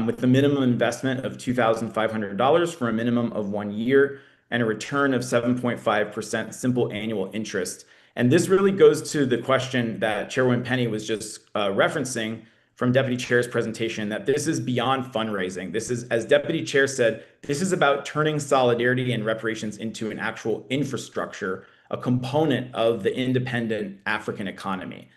with a minimum investment of $2,500 for a minimum of 1 year and a return of 7.5% simple annual interest. And this really goes to the question that Chairwoman Penny was just referencing from Deputy Chair's presentation, that this is beyond fundraising. This is, as Deputy Chair said, this is about turning solidarity and reparations into an actual infrastructure, a component of the independent African economy.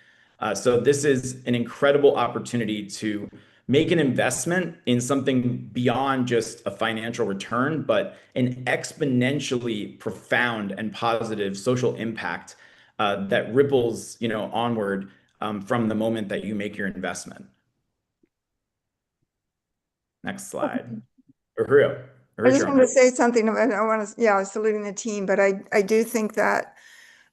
So this is an incredible opportunity to make an investment in something beyond just a financial return, but an exponentially profound and positive social impact that ripples, onward from the moment that you make your investment. Next slide. Uhuru. I just want to say something. I was saluting the team, but I do think that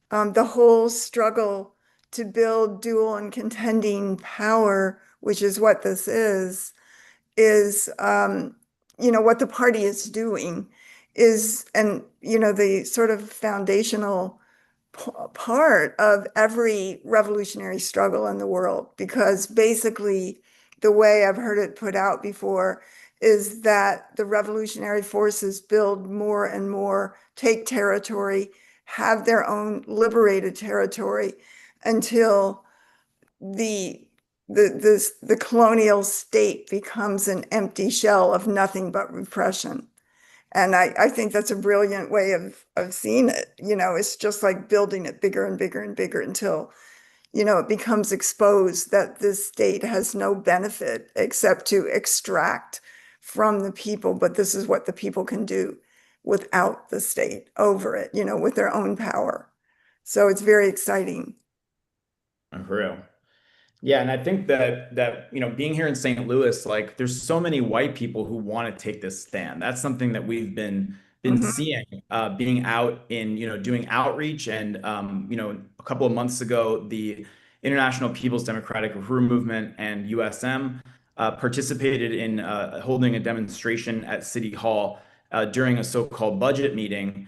the whole struggle to build dual and contending power, which is what this is what the party is doing is, and the sort of foundational part of every revolutionary struggle in the world, because basically the way I've heard it put out before is that the revolutionary forces build more and more, take territory, have their own liberated territory until the colonial state becomes an empty shell of nothing but repression. And I think that's a brilliant way of seeing it. It's just like building it bigger and bigger and bigger until, it becomes exposed that this state has no benefit except to extract from the people. But this is what the people can do without the state over it, with their own power. So it's very exciting. Real. Yeah, and I think that being here in St. Louis, like there's so many white people who want to take this stand. That's something that we've been seeing, being out in doing outreach, and a couple of months ago, the International People's Democratic Uhuru Movement and USM participated in holding a demonstration at City Hall during a so-called budget meeting.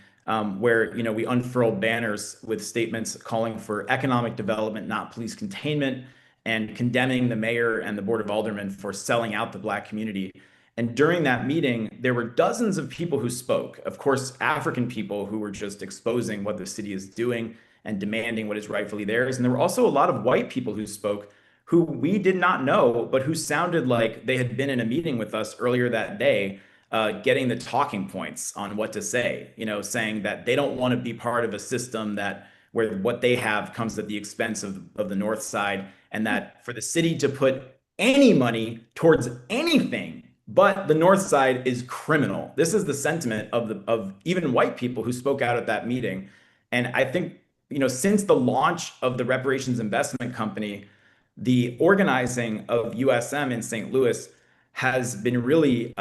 Where we unfurled banners with statements calling for economic development, not police containment, and condemning the mayor and the board of aldermen for selling out the Black community. And during that meeting, there were dozens of people who spoke. Of course, African people who were just exposing what the city is doing and demanding what is rightfully theirs. And there were also a lot of white people who spoke who we did not know, but who sounded like they had been in a meeting with us earlier that day, getting the talking points on what to say, saying that they don't want to be part of a system where what they have comes at the expense of the North Side, and that for the city to put any money towards anything but the North Side is criminal. This is the sentiment of even white people who spoke out at that meeting. And I think, since the launch of the Reparations Investment Company, the organizing of USM in St. Louis has been really,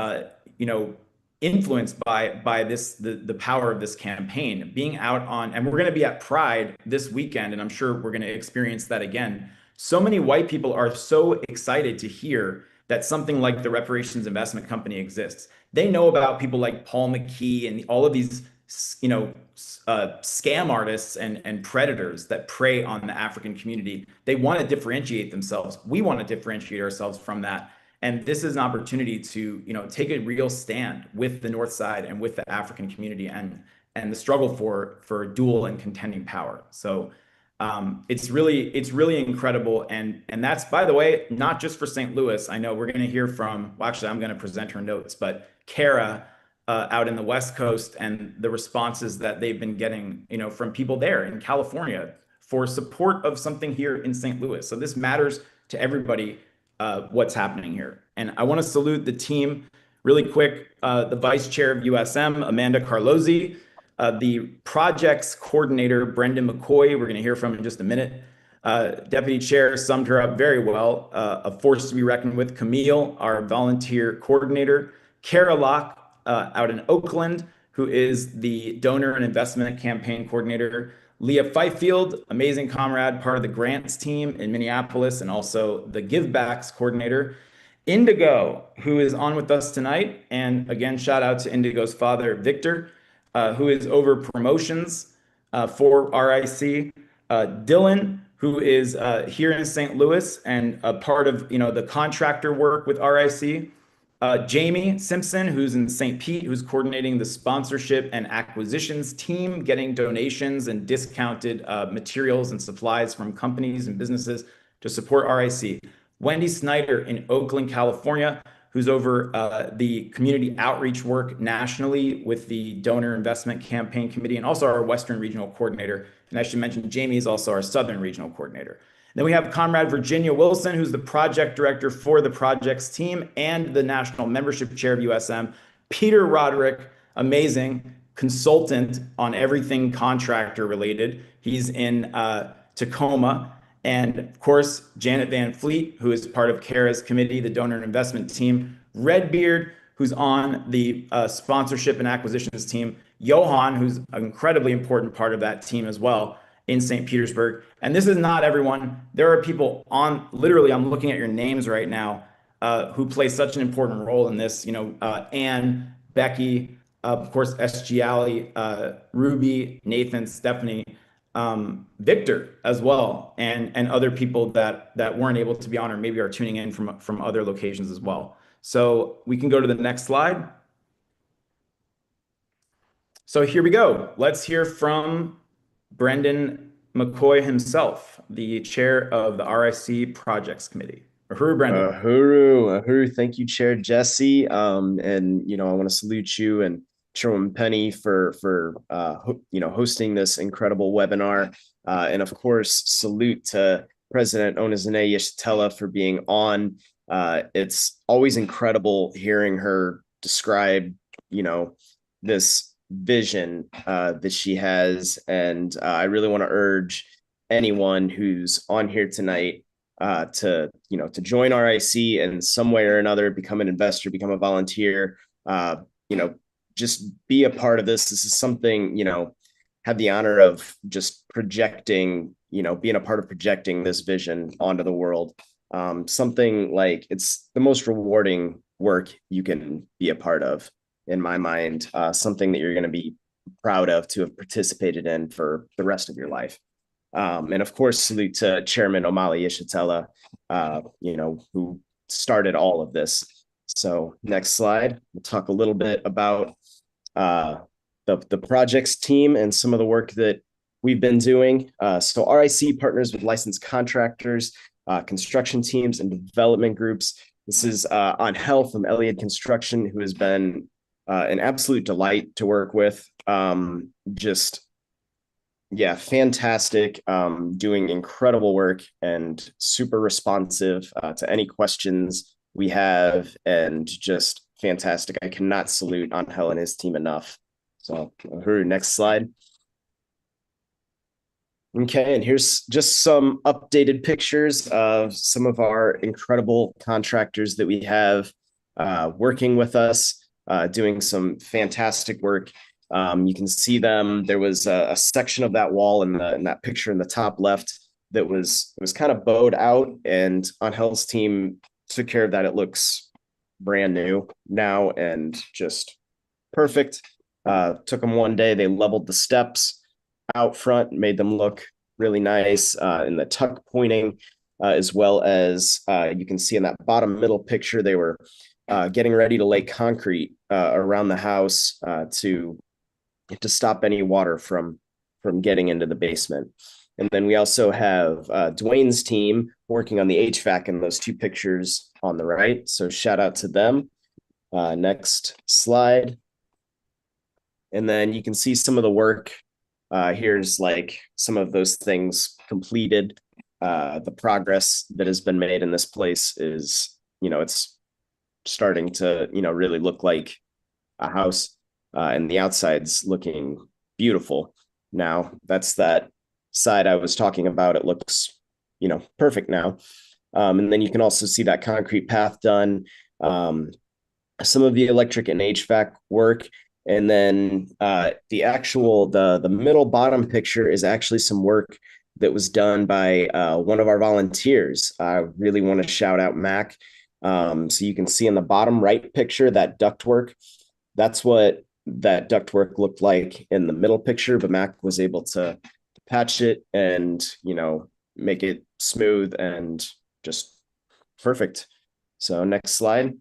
influenced by the power of this campaign. Being out on, and we're going to be at Pride this weekend, and I'm sure we're going to experience that again. So many white people are so excited to hear that something like the Reparations Investment Company exists. They know about people like Paul McKee and all of these, scam artists and predators that prey on the African community. They want to differentiate themselves. We want to differentiate ourselves from that. And this is an opportunity to, take a real stand with the North Side and with the African community and the struggle for dual and contending power. So it's really incredible. And that's, by the way, not just for St. Louis. I know we're going to hear from, well, actually, I'm going to present her notes, but Kara out in the West Coast and the responses that they've been getting, from people there in California for support of something here in St. Louis. So this matters to everybody, what's happening here. And I want to salute the team really quick. The Vice Chair of USM, Amanda Carlozzi, the projects coordinator, Brendan McCoy, we're going to hear from in just a minute. Deputy Chair summed her up very well. A force to be reckoned with, Camille, our volunteer coordinator. Kara Locke out in Oakland, who is the donor and investment campaign coordinator. Leah Fifield, amazing comrade, part of the grants team in Minneapolis, and also the givebacks coordinator. Indigo, who is on with us tonight. And again, shout out to Indigo's father, Victor, who is over promotions for RIC. Dylan, who is here in St. Louis and a part of the contractor work with RIC. Jamie Simpson, who's in St. Pete, who's coordinating the sponsorship and acquisitions team, getting donations and discounted materials and supplies from companies and businesses to support RIC. Wendy Snyder in Oakland, California, who's over the community outreach work nationally with the Donor Investment Campaign Committee, and also our Western Regional Coordinator. And I should mention, Jamie is also our Southern Regional Coordinator. Then we have Comrade Virginia Wilson, who's the project director for the projects team and the national membership chair of USM. Peter Roderick, amazing consultant on everything contractor related. He's in Tacoma. And of course, Janet Van Fleet, who is part of Kara's committee, the donor and investment team. Redbeard, who's on the sponsorship and acquisitions team. Johan, who's an incredibly important part of that team as well in St. Petersburg. And this is not everyone. There are people on, literally, I'm looking at your names right now, who play such an important role in this. Anne, Becky, of course, SG Alley, Ruby, Nathan, Stephanie, Victor as well, and other people that weren't able to be on or maybe are tuning in from other locations as well. So we can go to the next slide. So here we go. Let's hear from Brendan McCoy himself, the chair of the RIC Projects Committee. Uhuru, Brendan. Uhuru. Thank you, Chair Jesse. And I want to salute you and Chairwoman Penny for hosting this incredible webinar. And of course, salute to President Zené Yashatela for being on. It's always incredible hearing her describe, this vision that she has. And I really want to urge anyone who's on here tonight to join RIC and some way or another become an investor, become a volunteer, just be a part of this. This is something, have the honor of just projecting, being a part of projecting this vision onto the world. Something like it's the most rewarding work you can be a part of, in my mind, something that you're going to be proud of to have participated in for the rest of your life. And of course, salute to Chairman Omali Yashatela, who started all of this. So next slide, we'll talk a little bit about the projects team and some of the work that we've been doing. So RIC partners with licensed contractors, construction teams, and development groups. This is Angel from Elliott Construction, who has been an absolute delight to work with. Yeah, fantastic, doing incredible work and super responsive to any questions we have, and just fantastic. I cannot salute Angel and his team enough. So, next slide. Okay, and here's just some updated pictures of some of our incredible contractors that we have working with us, doing some fantastic work. You can see them. There was a section of that wall in that picture in the top left that was kind of bowed out, and Angel's team took care of that. It looks brand new now and just perfect. Took them one day. They leveled the steps out front, made them look really nice, in the tuck pointing, as well as you can see in that bottom middle picture, they were getting ready to lay concrete around the house to stop any water from getting into the basement. And then we also have Dwayne's team working on the HVAC in those two pictures on the right. So shout out to them. Next slide. And then you can see some of the work. Here's like some of those things completed. The progress that has been made in this place is, it's starting to, really look like a house, and the outside's looking beautiful. Now that's that side I was talking about. It looks, perfect now. And then you can also see that concrete path done, some of the electric and HVAC work. And then the middle bottom picture is actually some work that was done by one of our volunteers. I really want to shout out Mac. So you can see in the bottom right picture, that ductwork. That's what that ductwork looked like in the middle picture, but Mac was able to patch it and, make it smooth and just perfect. So next slide.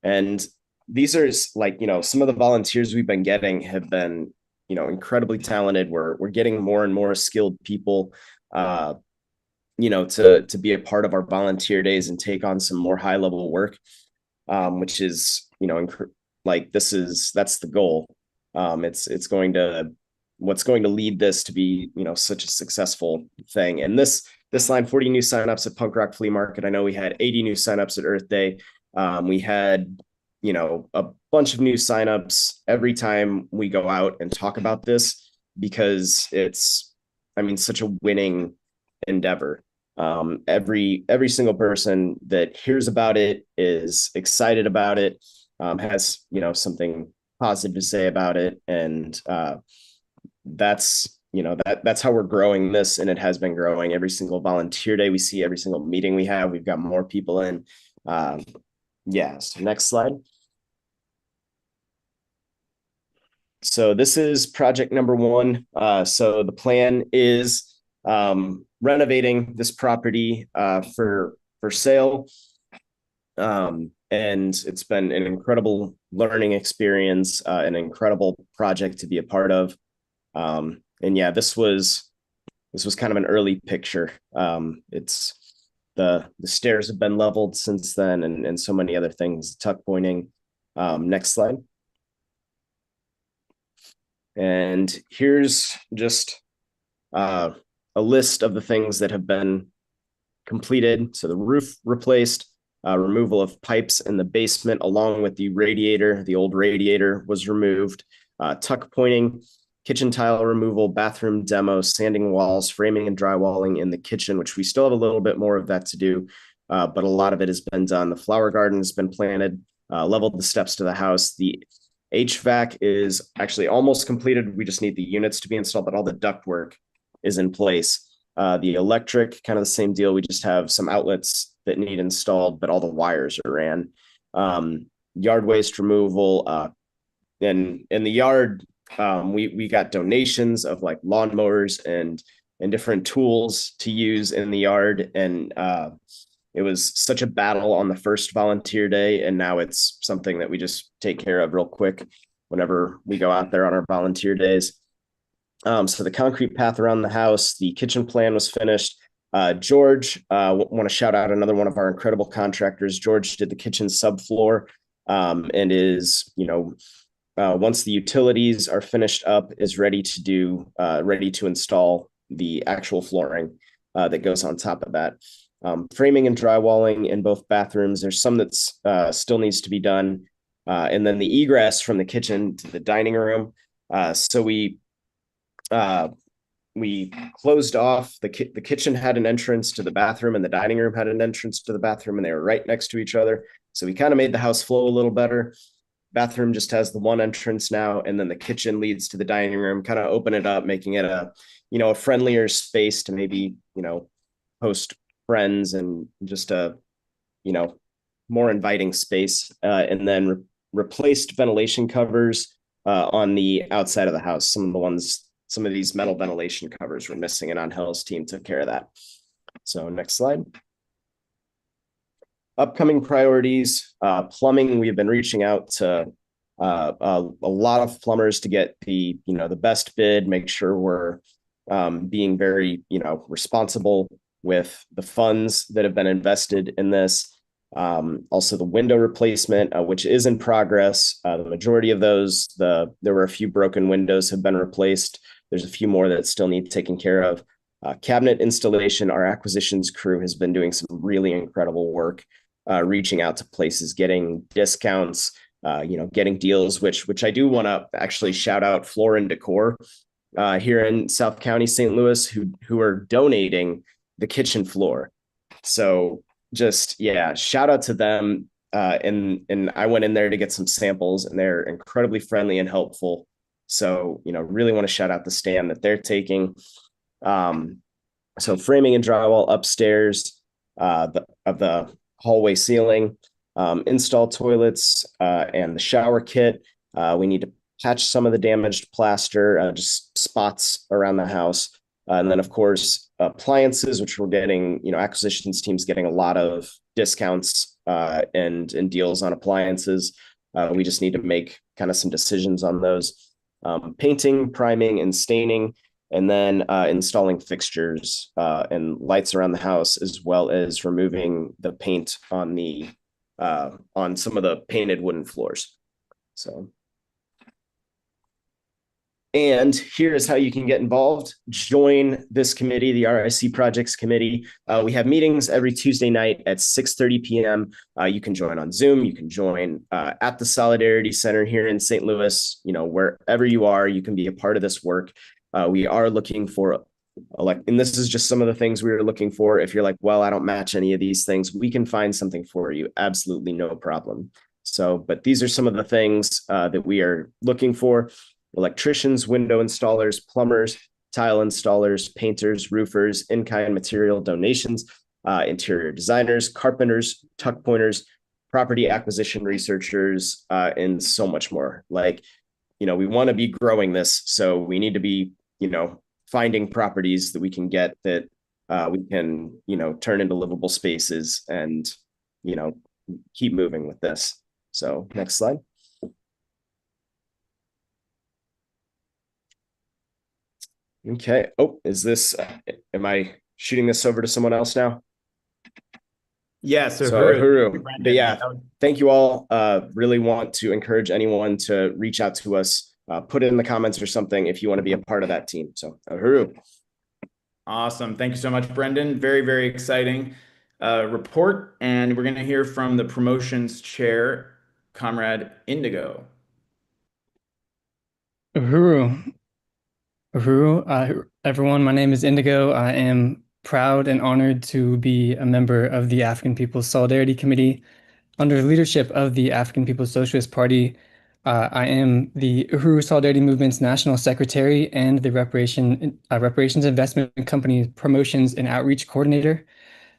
And these are like, some of the volunteers we've been getting have been, incredibly talented. We're getting more and more skilled people, to be a part of our volunteer days and take on some more high level work, which is, that's the goal. What's going to lead this to be, such a successful thing. And this line, 40 new signups at Punk Rock Flea Market. I know we had 80 new signups at Earth Day. We had, a bunch of new signups every time we go out and talk about this, because it's, such a winning endeavor. Every single person that hears about it is excited about it, has, something positive to say about it. And that's how we're growing this. And it has been growing every single volunteer day we see, every single meeting we have. We've got more people in. So next slide. So this is project number one. So the plan is renovating this property for sale. And it's been an incredible learning experience, an incredible project to be a part of. And yeah, this was kind of an early picture. It's the stairs have been leveled since then, and so many other things, tuck pointing. Next slide. And here's just a list of the things that have been completed. So the roof replaced, removal of pipes in the basement, along with the radiator. The old radiator was removed. Tuck pointing, kitchen tile removal, bathroom demo, sanding walls, framing and drywalling in the kitchen, which we still have a little bit more of that to do, but a lot of it has been done. The flower garden has been planted, leveled the steps to the house. The HVAC is actually almost completed. We just need the units to be installed, but all the ductwork is in place. The electric, kind of the same deal. We just have some outlets that need installed, but all the wires are ran. Yard waste removal, and in the yard, we got donations of like lawnmowers and different tools to use in the yard. And it was such a battle on the first volunteer day, and now it's something that we just take care of real quick whenever we go out there on our volunteer days. So the concrete path around the house, the kitchen plan was finished. George, want to shout out another one of our incredible contractors. George did the kitchen subfloor, and is, once the utilities are finished up, is ready to install the actual flooring that goes on top of that. Framing and drywalling in both bathrooms. There's some that's still needs to be done. And then the egress from the kitchen to the dining room. So we closed off the kitchen had an entrance to the bathroom, and the dining room had an entrance to the bathroom, and they were right next to each other. So we kind of made the house flow a little better. Bathroom just has the one entrance now, and then the kitchen leads to the dining room, kind of open it up, making it a friendlier space to maybe, host friends, and just a, more inviting space. And then replaced ventilation covers on the outside of the house. Some of these metal ventilation covers were missing, and on Hell's team took care of that. So next slide. Upcoming priorities, plumbing. We've been reaching out to a lot of plumbers to get the best bid, make sure we're being very, responsible with the funds that have been invested in this. Also the window replacement, which is in progress. The majority of those, there were a few broken windows have been replaced. There's a few more that still need taken care of. Cabinet installation, our acquisitions crew has been doing some really incredible work, reaching out to places, getting discounts, getting deals, which I do want to actually shout out Floor and Decor here in South County, St. Louis, who are donating the kitchen floor. So just, shout out to them. And I went in there to get some samples, and they're incredibly friendly and helpful. So, really want to shout out the stand that they're taking. So framing and drywall upstairs, of the hallway ceiling, install toilets, and the shower kit. We need to patch some of the damaged plaster, just spots around the house. And then, of course, appliances, which we're getting, acquisitions teams getting a lot of discounts and deals on appliances. We just need to make kind of some decisions on those. Painting, priming, and staining, and then installing fixtures and lights around the house, as well as removing the paint on some of the painted wooden floors. So. And here is how you can get involved. Join this committee, the RIC Projects Committee. We have meetings every Tuesday night at 6:30 p.m. You can join on Zoom. You can join at the Solidarity Center here in St. Louis. Wherever you are, you can be a part of this work. We are looking for, and this is just some of the things we are looking for. If you're like, well, I don't match any of these things, we can find something for you. Absolutely no problem. So, but these are some of the things that we are looking for. Electricians, window installers, plumbers, tile installers, painters, roofers, in-kind material donations, interior designers, carpenters, tuck pointers, property acquisition researchers, and so much more. We want to be growing this, so we need to be, finding properties that we can get that we can, turn into livable spaces and, keep moving with this. So next slide. Okay. Oh, am I shooting this over to someone else now? Yeah. So Huru. But yeah, thank you all. Really want to encourage anyone to reach out to us, put it in the comments or something if you want to be a part of that team. So Huru. Awesome. Thank you so much, Brendan. Very, very exciting report. And we're going to hear from the promotions chair, Comrade Indigo. Uhuru. Everyone, my name is Indigo. I am proud and honored to be a member of the African People's Solidarity Committee under the leadership of the African People's Socialist Party. I am the Uhuru Solidarity Movement's National Secretary and the Reparations Investment Company Promotions and Outreach Coordinator.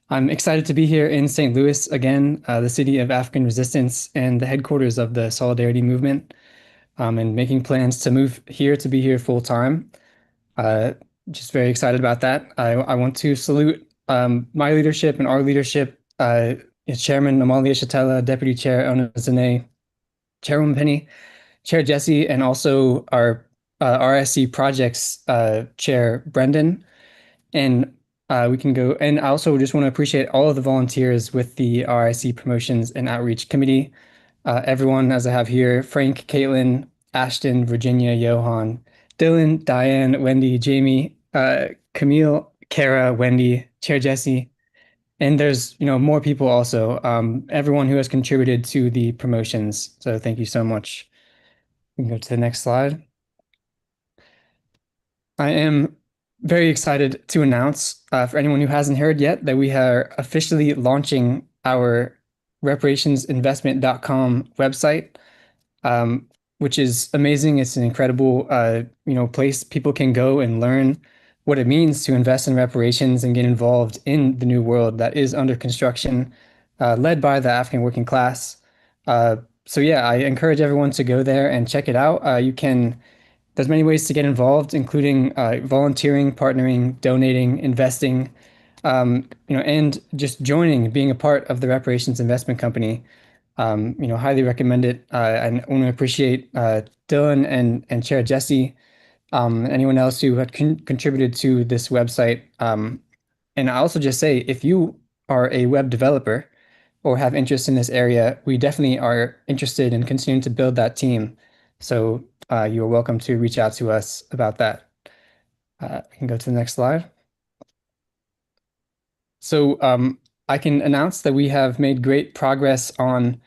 I'm excited to be here in St. Louis again, the city of African resistance and the headquarters of the Solidarity Movement, and making plans to move here to be here full time. Just very excited about that. I want to salute my leadership and our leadership, Chairman Amali Yashatela, Deputy Chair Zené, Chairwoman Penny, Chair Jesse, and also our RIC Projects Chair Brendan, and we can go. And I also just want to appreciate all of the volunteers with the RIC Promotions and Outreach Committee. Everyone, as I have here: Frank, Caitlin, Ashton, Virginia, Johan, Dylan, Diane, Wendy, Jamie, Camille, Kara, Wendy, Chair Jesse, and there's more people also. Everyone who has contributed to the promotions. So thank you so much. We can go to the next slide. I am very excited to announce, for anyone who hasn't heard yet, that we are officially launching our reparationsinvestment.com website, which is amazing. It's an incredible, place people can go and learn what it means to invest in reparations and get involved in the new world that is under construction, led by the African working class. So yeah, I encourage everyone to go there and check it out. There's many ways to get involved, including volunteering, partnering, donating, investing, and just joining, being a part of the Reparations Investment Company. Highly recommend it. I want to appreciate Dylan and Chair Jesse, anyone else who had contributed to this website. And I also just say, if you are a web developer or have interest in this area, we definitely are interested in continuing to build that team. So you are welcome to reach out to us about that. We can go to the next slide. So I can announce that we have made great progress on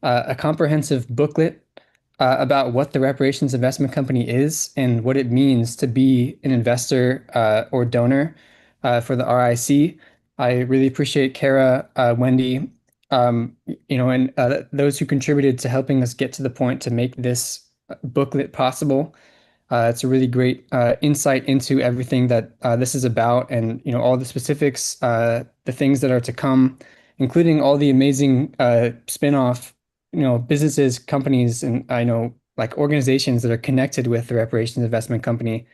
a comprehensive booklet about what the Reparations Investment Company is and what it means to be an investor or donor for the RIC. I really appreciate Kara, Wendy, and those who contributed to helping us get to the point to make this booklet possible. It's a really great insight into everything that this is about, and all the specifics, the things that are to come, including all the amazing spin-off businesses, companies, and like organizations that are connected with the Reparations Investment Company.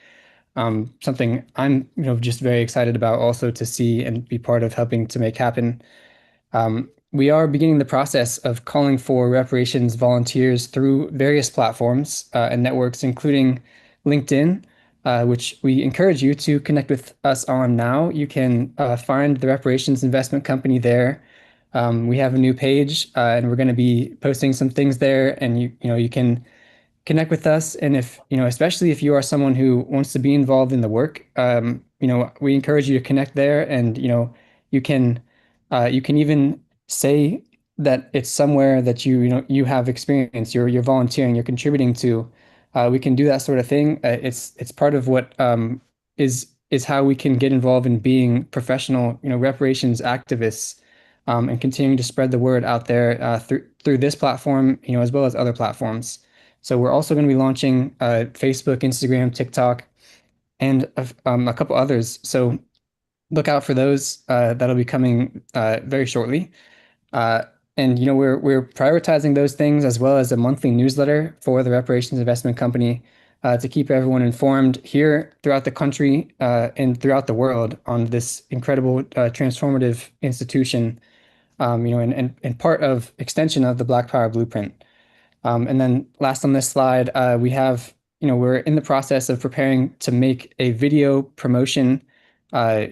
Something I'm just very excited about also to see and be part of helping to make happen. We are beginning the process of calling for reparations volunteers through various platforms and networks, including LinkedIn, which we encourage you to connect with us on now. You can find the Reparations Investment Company there. We have a new page, and we're going to be posting some things there, and you can connect with us. And if especially if you are someone who wants to be involved in the work, we encourage you to connect there, and you can even say that it's somewhere that you have experience, you're volunteering, you're contributing to. We can do that sort of thing. It's part of what is how we can get involved in being professional reparations activists, and continuing to spread the word out there through this platform, as well as other platforms. So we're also going to be launching Facebook, Instagram, TikTok, and a couple others. So look out for those. That'll be coming very shortly. And we're prioritizing those things, as well as a monthly newsletter for the Reparations Investment Company to keep everyone informed here throughout the country and throughout the world on this incredible transformative institution, and part of extension of the Black Power Blueprint. And then last on this slide, we have, we're in the process of preparing to make a video promotion, a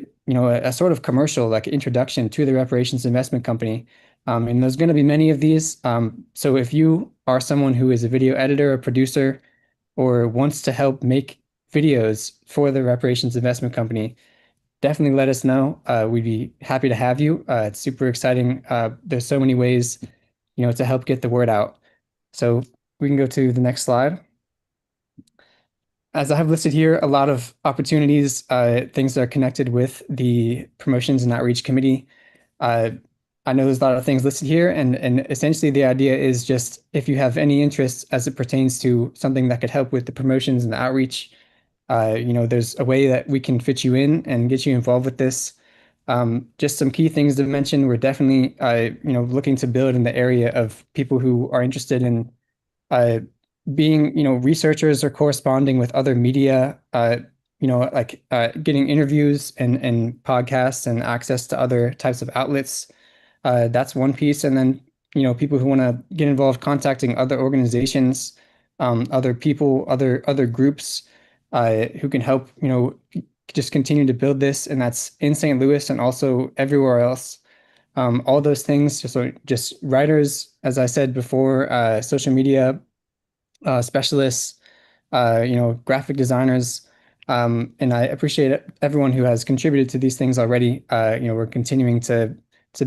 sort of commercial, like introduction to the Reparations Investment Company. And there's going to be many of these. So if you are someone who is a video editor or producer or wants to help make videos for the Reparations Investment Company, definitely let us know. We'd be happy to have you. It's super exciting. There's so many ways, to help get the word out. So we can go to the next slide. As I have listed here, a lot of opportunities, things that are connected with the Promotions and Outreach Committee. I know there's a lot of things listed here, and essentially the idea is just if you have any interest as it pertains to something that could help with the promotions and the outreach, there's a way that we can fit you in and get you involved with this. Just some key things to mention. We're definitely, looking to build in the area of people who are interested in being, researchers or corresponding with other media, getting interviews and podcasts and access to other types of outlets. That's one piece. And then, people who want to get involved contacting other organizations other people, other groups who can help, just continue to build this. And that's in St. Louis and also everywhere else. All those things, just writers, as I said before, social media specialists, graphic designers. And I appreciate everyone who has contributed to these things already. We're continuing to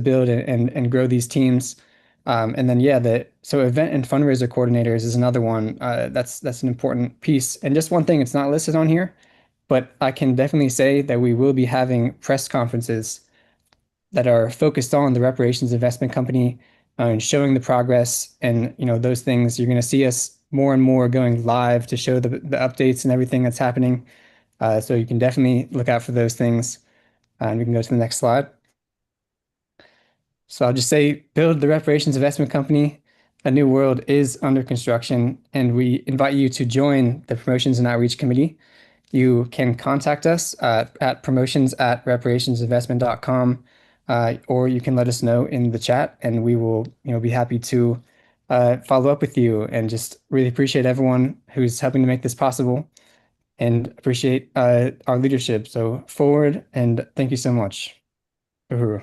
build and grow these teams. And then, so event and fundraiser coordinators is another one. That's an important piece. And just one thing, it's not listed on here, but I can definitely say that we will be having press conferences that are focused on the Reparations Investment Company and showing the progress and those things. You're going to see us more and more going live to show the updates and everything that's happening. So you can definitely look out for those things. And we can go to the next slide. So I'll just say, build the Reparations Investment Company. A new world is under construction, and we invite you to join the Promotions and Outreach Committee. You can contact us at promotions@reparationsinvestment.com, or you can let us know in the chat, and we will be happy to follow up with you. And just really appreciate everyone who's helping to make this possible, and appreciate our leadership. So forward, and thank you so much. Uhuru.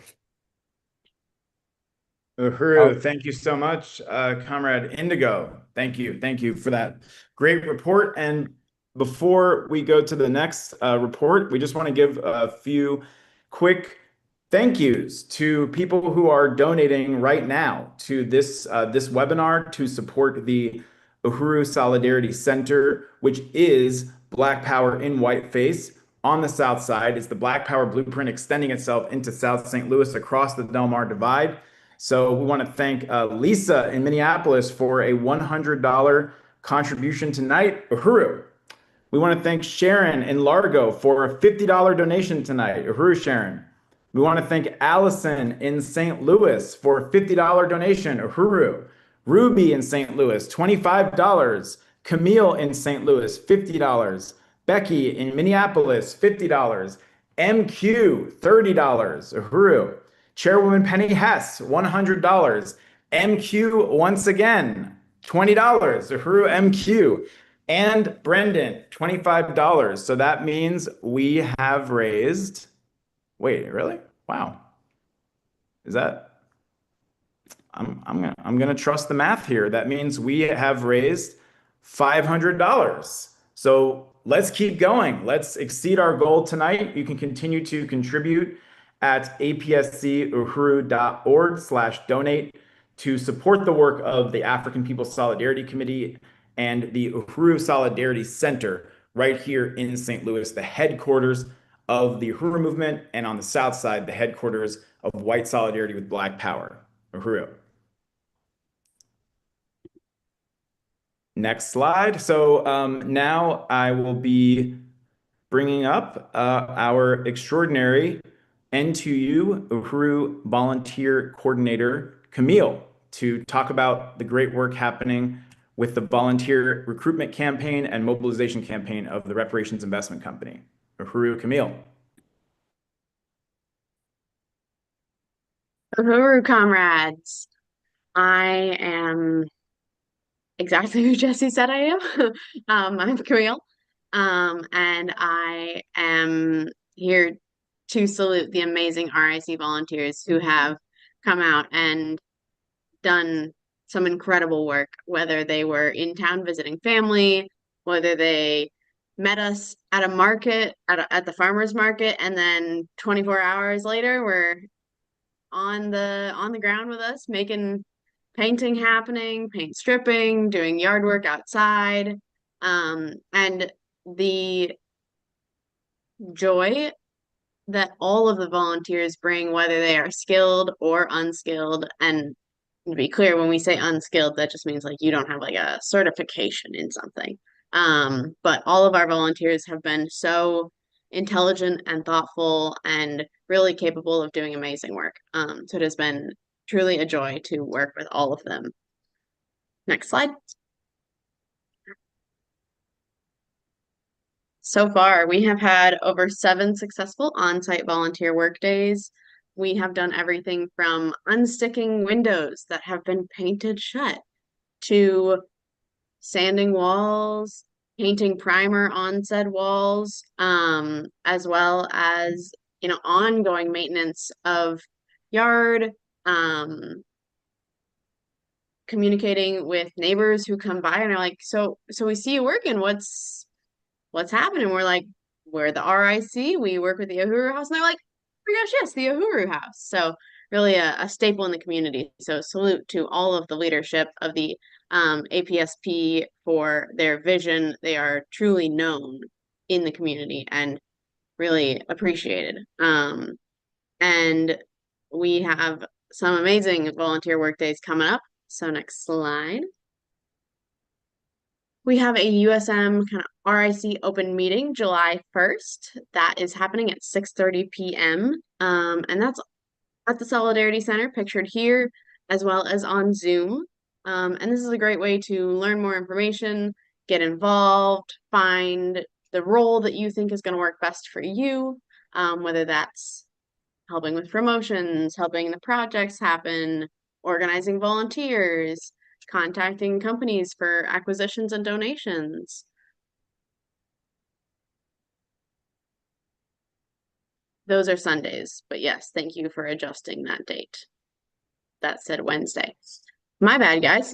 Uhuru, thank you so much, Comrade Indigo. Thank you for that great report. And before we go to the next report, we just want to give a few quick thank yous to people who are donating right now to this webinar to support the Uhuru Solidarity Center, which is Black Power in Whiteface on the South Side. It's the Black Power blueprint extending itself into South St. Louis across the Del Mar Divide. So we want to thank Lisa in Minneapolis for a $100 contribution tonight. Uhuru. We want to thank Sharon in Largo for a $50 donation tonight. Uhuru, Sharon. We want to thank Allison in St. Louis for a $50 donation. Uhuru. Ruby in St. Louis, $25. Camille in St. Louis, $50. Becky in Minneapolis, $50. MQ, $30. Uhuru. Chairwoman Penny Hess, $100. MQ, once again, $20. Uhuru MQ. And Brendan, $25. So that means we have raised, wait, really? Wow. Is that, I'm gonna trust the math here. That means we have raised $500. So let's keep going. Let's exceed our goal tonight. You can continue to contribute at apscuhuru.org/donate to support the work of the African People's Solidarity Committee and the Uhuru Solidarity Center right here in St. Louis, the headquarters of the Uhuru movement, and on the South Side, the headquarters of White Solidarity with Black Power. Uhuru. Next slide. So now I will be bringing up our extraordinary N2U Uhuru Volunteer Coordinator, Camille, to talk about the great work happening with the volunteer recruitment campaign and mobilization campaign of the Reparations Investment Company. Uhuru, Camille. Uhuru, comrades. I am exactly who Jesse said I am. I'm Camille, and I am here to salute the amazing RIC volunteers who have come out and done some incredible work, whether they were in town visiting family, whether they met us at a market, at the farmer's market, and then 24 hours later were on the ground with us, making painting happening, paint stripping, doing yard work outside, and the joy that all of the volunteers bring, whether they are skilled or unskilled. And to be clear, when we say unskilled, that just means like you don't have like a certification in something. But all of our volunteers have been so intelligent and thoughtful and really capable of doing amazing work. So it has been truly a joy to work with all of them. Next slide. So far, we have had over 7 successful on-site volunteer work days. We have done everything from unsticking windows that have been painted shut to sanding walls, painting primer on said walls, as well as, ongoing maintenance of yard, communicating with neighbors who come by and are like, so we see you working, what's happening? We're like, we're the RIC, we work with the Uhuru House. And they're like, oh my gosh, yes, the Uhuru House. So really a staple in the community. So salute to all of the leadership of the APSP for their vision. They are truly known in the community and really appreciated. And we have some amazing volunteer work days coming up. So next slide. We have a USM kind of RIC open meeting July 1st. That is happening at 6:30 p.m. And that's at the Solidarity Center pictured here, as well as on Zoom. And this is a great way to learn more information, get involved, find the role that you think is going to work best for you, whether that's helping with promotions, helping the projects happen, organizing volunteers, contacting companies for acquisitions and donations. Those are Sundays, but yes, thank you for adjusting that date. That said Wednesday. My bad, guys.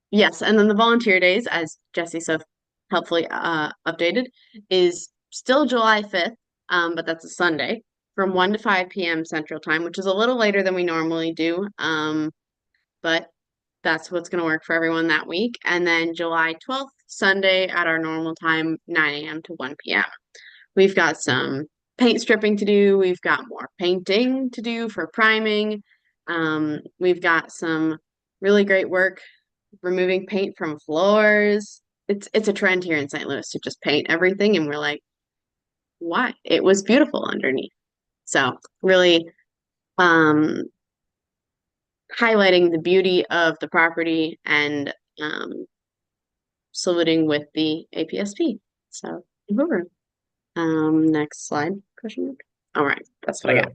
Yes, and then the volunteer days, as Jesse so helpfully updated, is still July 5th, but that's a Sunday from 1 to 5 p.m. Central Time, which is a little later than we normally do. But that's what's going to work for everyone that week. And then July 12th, Sunday at our normal time, 9 a.m. to 1 p.m. We've got some paint stripping to do. We've got more painting to do for priming. We've got some really great work removing paint from floors. It's a trend here in St. Louis to just paint everything, and we're like, why? It was beautiful underneath. So really highlighting the beauty of the property and saluting with the APSP. So next slide, question mark. All right, that's what I got.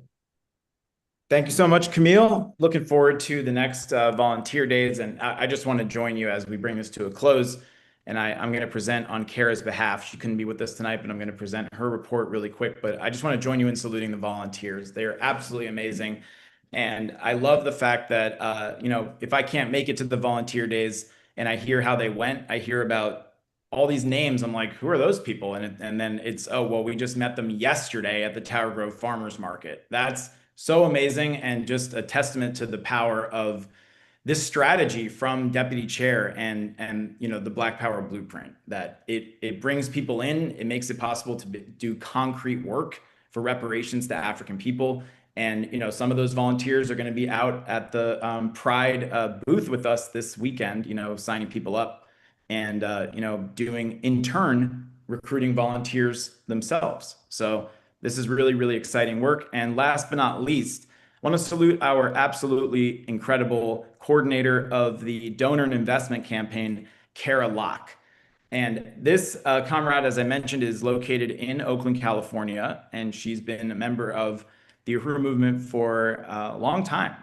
Thank you so much, Camille. Looking forward to the next volunteer days. And I just want to join you as we bring this to a close. And I'm going to present on Kara's behalf. She couldn't be with us tonight, but I'm going to present her report really quick. But I just want to join you in saluting the volunteers. They are absolutely amazing. And I love the fact that, if I can't make it to the volunteer days and I hear how they went, I hear about all these names. I'm like, who are those people? And then it's, oh, well, we just met them yesterday at the Tower Grove Farmers Market. That's so amazing, and just a testament to the power of this strategy from Deputy Chair and the Black Power Blueprint, that it brings people in, it makes it possible to do concrete work for reparations to African people. And some of those volunteers are going to be out at the Pride booth with us this weekend, signing people up and doing, in turn, recruiting volunteers themselves. So this is really, really exciting work. And last but not least, I want to salute our absolutely incredible coordinator of the donor and investment campaign, Kara Locke. And this comrade, as I mentioned, is located in Oakland, California, and she's been a member of the Uhuru movement for a long time.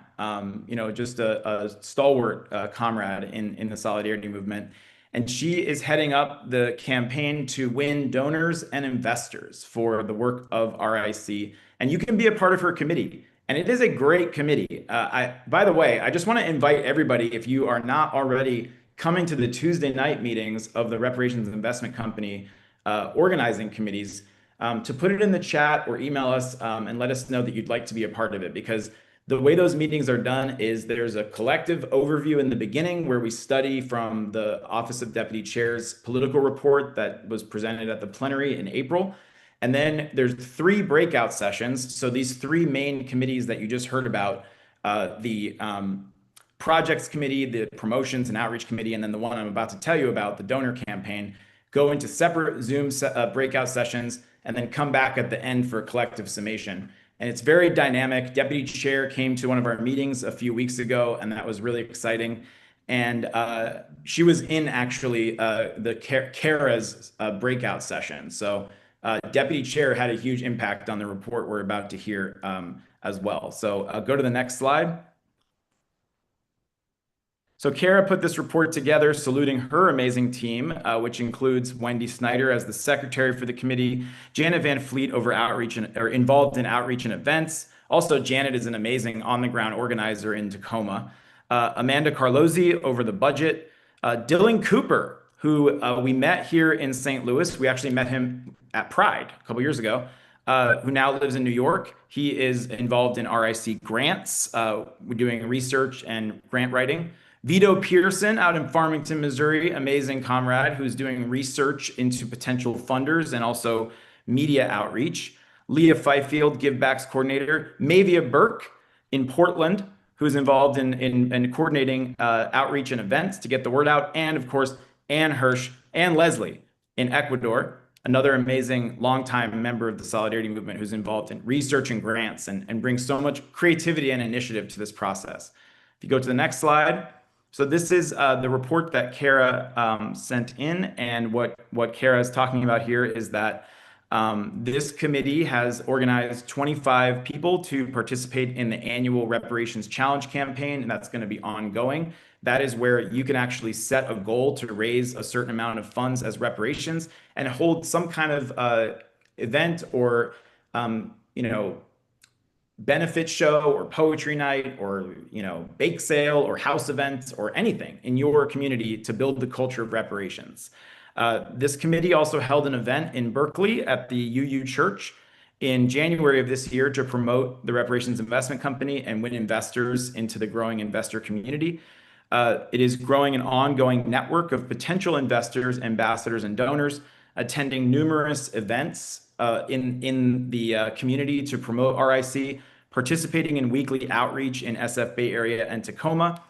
Just a stalwart comrade in the Solidarity movement. And she is heading up the campaign to win donors and investors for the work of RIC. And you can be a part of her committee. And it is a great committee. By the way, I just want to invite everybody, if you are not already coming to the Tuesday night meetings of the Reparations Investment Company organizing committees, to put it in the chat or email us and let us know that you'd like to be a part of it. Because the way those meetings are done is there's a collective overview in the beginning where we study from the Office of Deputy Chair's political report that was presented at the plenary in April. And then there's 3 breakout sessions. So these 3 main committees that you just heard about, the projects committee, the promotions and outreach committee, and then the one I'm about to tell you about, the donor campaign, go into separate Zoom breakout sessions and then come back at the end for a collective summation. And it's very dynamic. Deputy Chair came to one of our meetings a few weeks ago, and that was really exciting. And she was in actually the Kara's breakout session. So Deputy Chair had a huge impact on the report we're about to hear as well. So go to the next slide. So Kara put this report together, saluting her amazing team, which includes Wendy Snyder as the secretary for the committee, Janet Van Fleet involved in outreach and events. Also, Janet is an amazing on-the-ground organizer in Tacoma. Amanda Carlozzi over the budget. Dylan Cooper, who we met here in St. Louis. We actually met him at Pride a couple years ago. Who now lives in New York. He is involved in RIC grants. We're doing research and grant writing. Vito Pearson out in Farmington, Missouri, amazing comrade who's doing research into potential funders and also media outreach. Leah Fifield, Givebacks coordinator. Mavia Burke in Portland, who's involved in coordinating outreach and events to get the word out. And of course, Ann Hirsch and Leslie in Ecuador, another amazing longtime member of the Solidarity Movement who's involved in research and grants and brings so much creativity and initiative to this process. If you go to the next slide. So this is the report that Kara sent in, and what Kara is talking about here is that this committee has organized 25 people to participate in the annual Reparations Challenge campaign, and that's going to be ongoing. That is where you can actually set a goal to raise a certain amount of funds as reparations and hold some kind of event or benefit show or poetry night or bake sale or house events or anything in your community to build the culture of reparations. This committee also held an event in Berkeley at the UU Church in January of this year to promote the Reparations Investment Company and win investors into the growing investor community. It is growing an ongoing network of potential investors, ambassadors, and donors, attending numerous events in the community to promote RIC, participating in weekly outreach in SF Bay Area and Tacoma,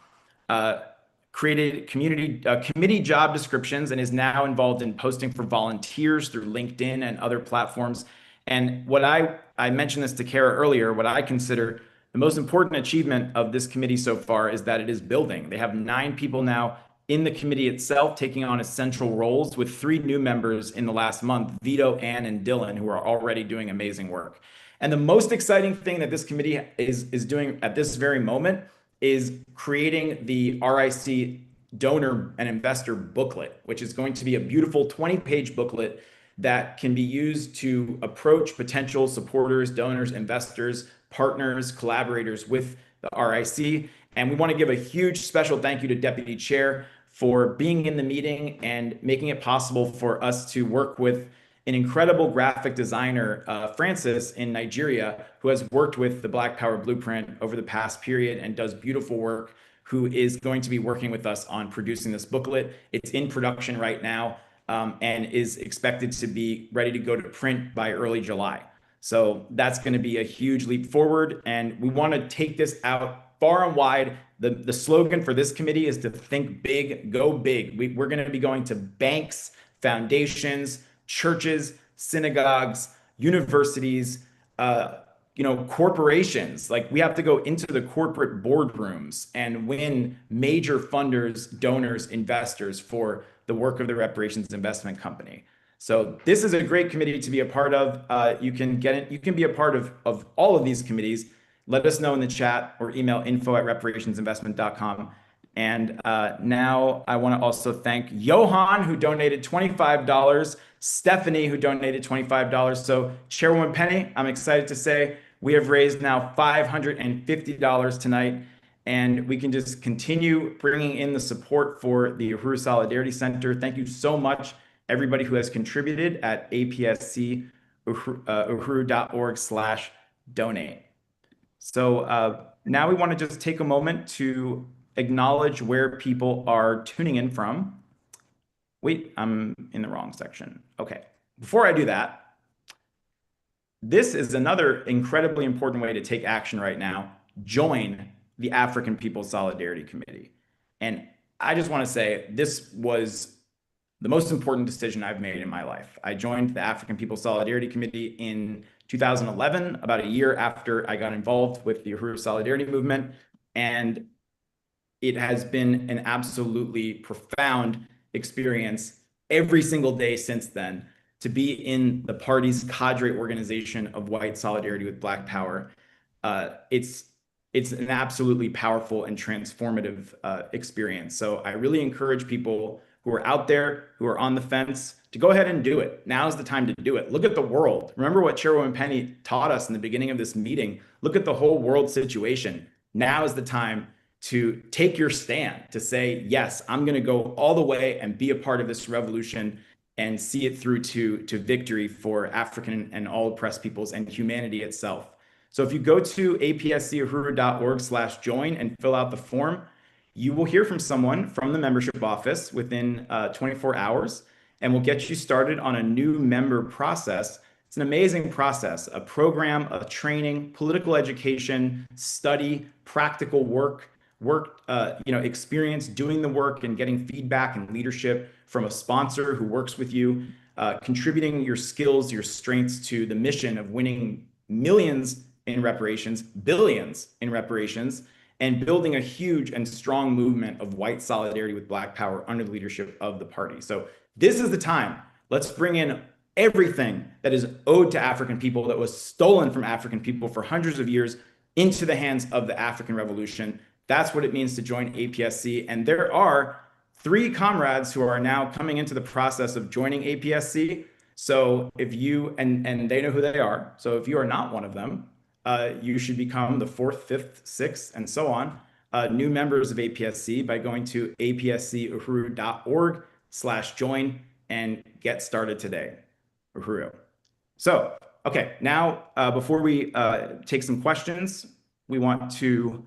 created committee job descriptions, and is now involved in posting for volunteers through LinkedIn and other platforms. And what I mentioned this to Kara earlier, what I consider the most important achievement of this committee so far is that it is building. They have 9 people now in the committee itself taking on essential roles, with 3 new members in the last month, Vito, Ann, and Dylan, who are already doing amazing work. And the most exciting thing that this committee is doing at this very moment is creating the RIC donor and investor booklet, which is going to be a beautiful 20-page booklet that can be used to approach potential supporters, donors, investors, partners, collaborators with the RIC. And we want to give a huge special thank you to Deputy Chair for being in the meeting and making it possible for us to work with an incredible graphic designer, Francis, in Nigeria, who has worked with the Black Power Blueprint over the past period and does beautiful work, who is going to be working with us on producing this booklet. It's in production right now and is expected to be ready to go to print by early July. So that's going to be a huge leap forward, and we want to take this out far and wide. The slogan for this committee is to think big, go big. We're going to be going to banks, foundations, churches, synagogues, universities, corporations. Like, we have to go into the corporate boardrooms and win major funders, donors, investors for the work of the Reparations Investment Company. So this is a great committee to be a part of. You can be a part of all of these committees. Let us know in the chat or email info@reparationsinvestment.com. And now I want to also thank Johan, who donated $25, Stephanie, who donated $25. So Chairwoman Penny, I'm excited to say we have raised now $550 tonight, and we can just continue bringing in the support for the Uhuru Solidarity Center. Thank you so much, everybody who has contributed at APSC uhuru.org/donate. So now we want to just take a moment to acknowledge where people are tuning in from. Wait, I'm in the wrong section. Okay, before I do that, this is another incredibly important way to take action right now. Join the African People's Solidarity Committee. And I just want to say this was the most important decision I've made in my life. I joined the African People's Solidarity Committee in 2011, about a year after I got involved with the Uhuru Solidarity Movement. And it has been an absolutely profound experience every single day since then to be in the party's cadre organization of white solidarity with Black power. It's it's an absolutely powerful and transformative experience. So I really encourage people who are out there, who are on the fence, to go ahead and do it. Now's the time to do it. Look at the world. Remember what Chairwoman Penny taught us in the beginning of this meeting. Look at the whole world situation. Now is the time to take your stand, to say, yes, I'm going to go all the way and be a part of this revolution and see it through to victory for African and all oppressed peoples and humanity itself. So if you go to apscuhuru.org/join and fill out the form, you will hear from someone from the membership office within 24 hours, and we'll get you started on a new member process. It's an amazing process, a program, a training, political education, study, practical work, experience doing the work and getting feedback and leadership from a sponsor who works with you, contributing your skills, your strengths to the mission of winning millions in reparations, billions in reparations, and building a huge and strong movement of white solidarity with Black power under the leadership of the party. So this is the time. Let's bring in everything that is owed to African people, that was stolen from African people for hundreds of years, into the hands of the African Revolution. That's what it means to join APSC. And there are 3 comrades who are now coming into the process of joining APSC. So if you, and they know who they are. So if you are not one of them, you should become the 4th, 5th, 6th, and so on, new members of APSC by going to apscuhuru.org/join and get started today. Uhuru. So, okay, now before we take some questions, we want to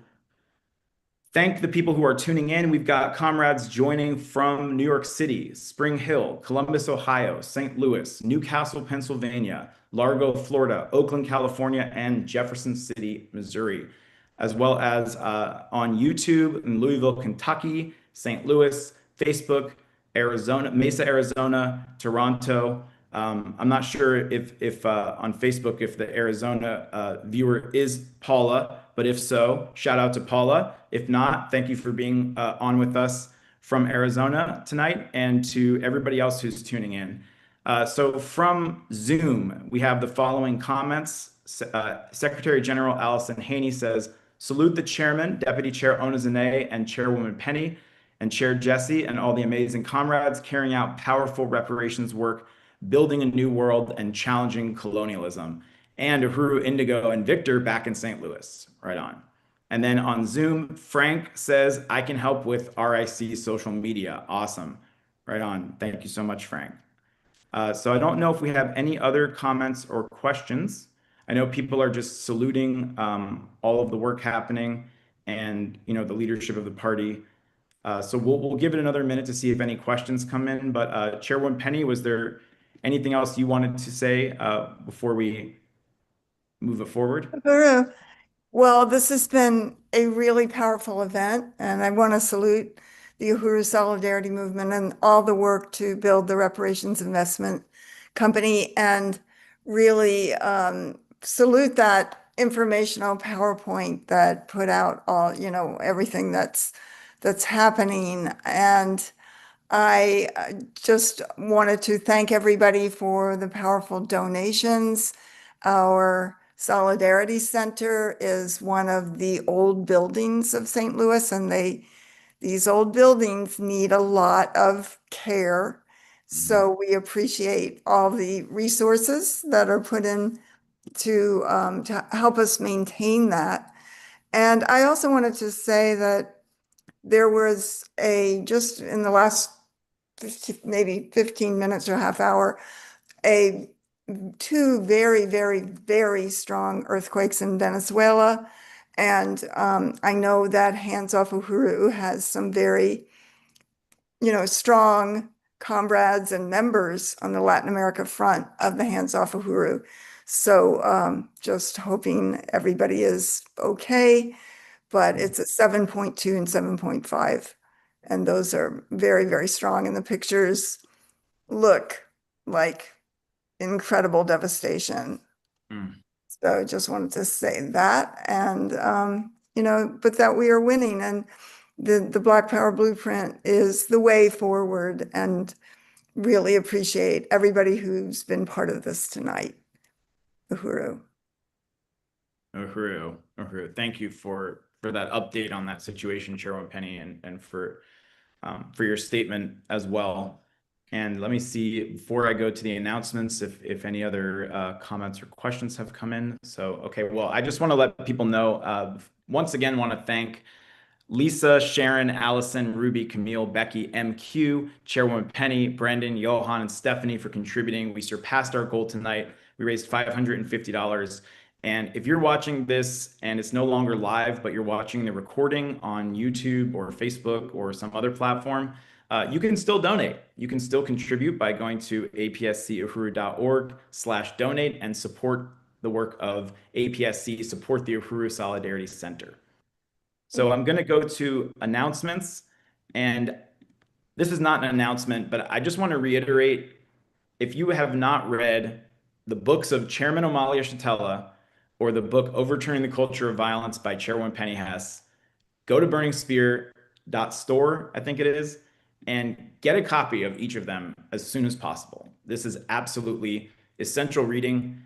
thank the people who are tuning in. We've got comrades joining from New York City, Spring Hill, Columbus, Ohio, St. Louis, Newcastle, Pennsylvania, Largo, Florida, Oakland, California, and Jefferson City, Missouri, as well as on YouTube in Louisville, Kentucky, St. Louis, Facebook, Arizona, Mesa, Arizona, Toronto. I'm not sure if on Facebook, if the Arizona viewer is Paula, but if so, shout out to Paula. If not, thank you for being on with us from Arizona tonight, and to everybody else who's tuning in. So from Zoom, we have the following comments. Secretary General Allison Haney says, salute the chairman, Deputy Chair Ona Zené, and Chairwoman Penny, and Chair Jesse, and all the amazing comrades carrying out powerful reparations work, building a new world, and challenging colonialism. And Uhuru, Indigo, and Victor back in St. Louis. Right on. And then on Zoom, Frank says, I can help with RIC social media. Awesome. Right on. Thank you so much, Frank. So I don't know if we have any other comments or questions. I know people are just saluting all of the work happening and the leadership of the party. So we'll give it another minute to see if any questions come in. But Chairwoman Penny, was there anything else you wanted to say before we move it forward? Uhuru. Well, this has been a really powerful event, and I want to salute the Uhuru Solidarity Movement and all the work to build the Reparations Investment Company, and really salute that informational PowerPoint that put out all, everything that's happening. And I just wanted to thank everybody for the powerful donations. Our Solidarity Center is one of the old buildings of St. Louis, and these old buildings need a lot of care. So we appreciate all the resources that are put in to help us maintain that. And I also wanted to say that there was just in the last maybe 15 minutes or half hour, two very, very, very strong earthquakes in Venezuela. And I know that Hands Off Uhuru has some very, strong comrades and members on the Latin America front of the Hands Off Uhuru. So just hoping everybody is okay, but it's a 7.2 and 7.5. And those are very, very strong. And the pictures look like incredible devastation. So I just wanted to say that, and but that we are winning, and the Black Power Blueprint is the way forward, and really appreciate everybody who's been part of this tonight. Uhuru. Uhuru, Uhuru. Thank you for that update on that situation, Chairwoman Penny, and for your statement as well. And let me see, before I go to the announcements, if any other comments or questions have come in. So, okay, well, I just want to let people know, once again, want to thank Lisa, Sharon, Allison, Ruby, Camille, Becky, MQ, Chairwoman Penny, Brendan, Johan, and Stephanie for contributing. We surpassed our goal tonight. We raised $550. And if you're watching this and it's no longer live, but you're watching the recording on YouTube or Facebook or some other platform, you can still donate. You can still contribute by going to apscuhuru.org/donate and support the work of APSC, support the Uhuru Solidarity Center. So I'm going to go to announcements, and this is not an announcement, but I just want to reiterate, if you have not read the books of Chairman Omali Yashatela or the book Overturning the Culture of Violence by Chairwoman Penny Hess, go to burningspear.store, I think it is, and get a copy of each of them as soon as possible. This is absolutely essential reading.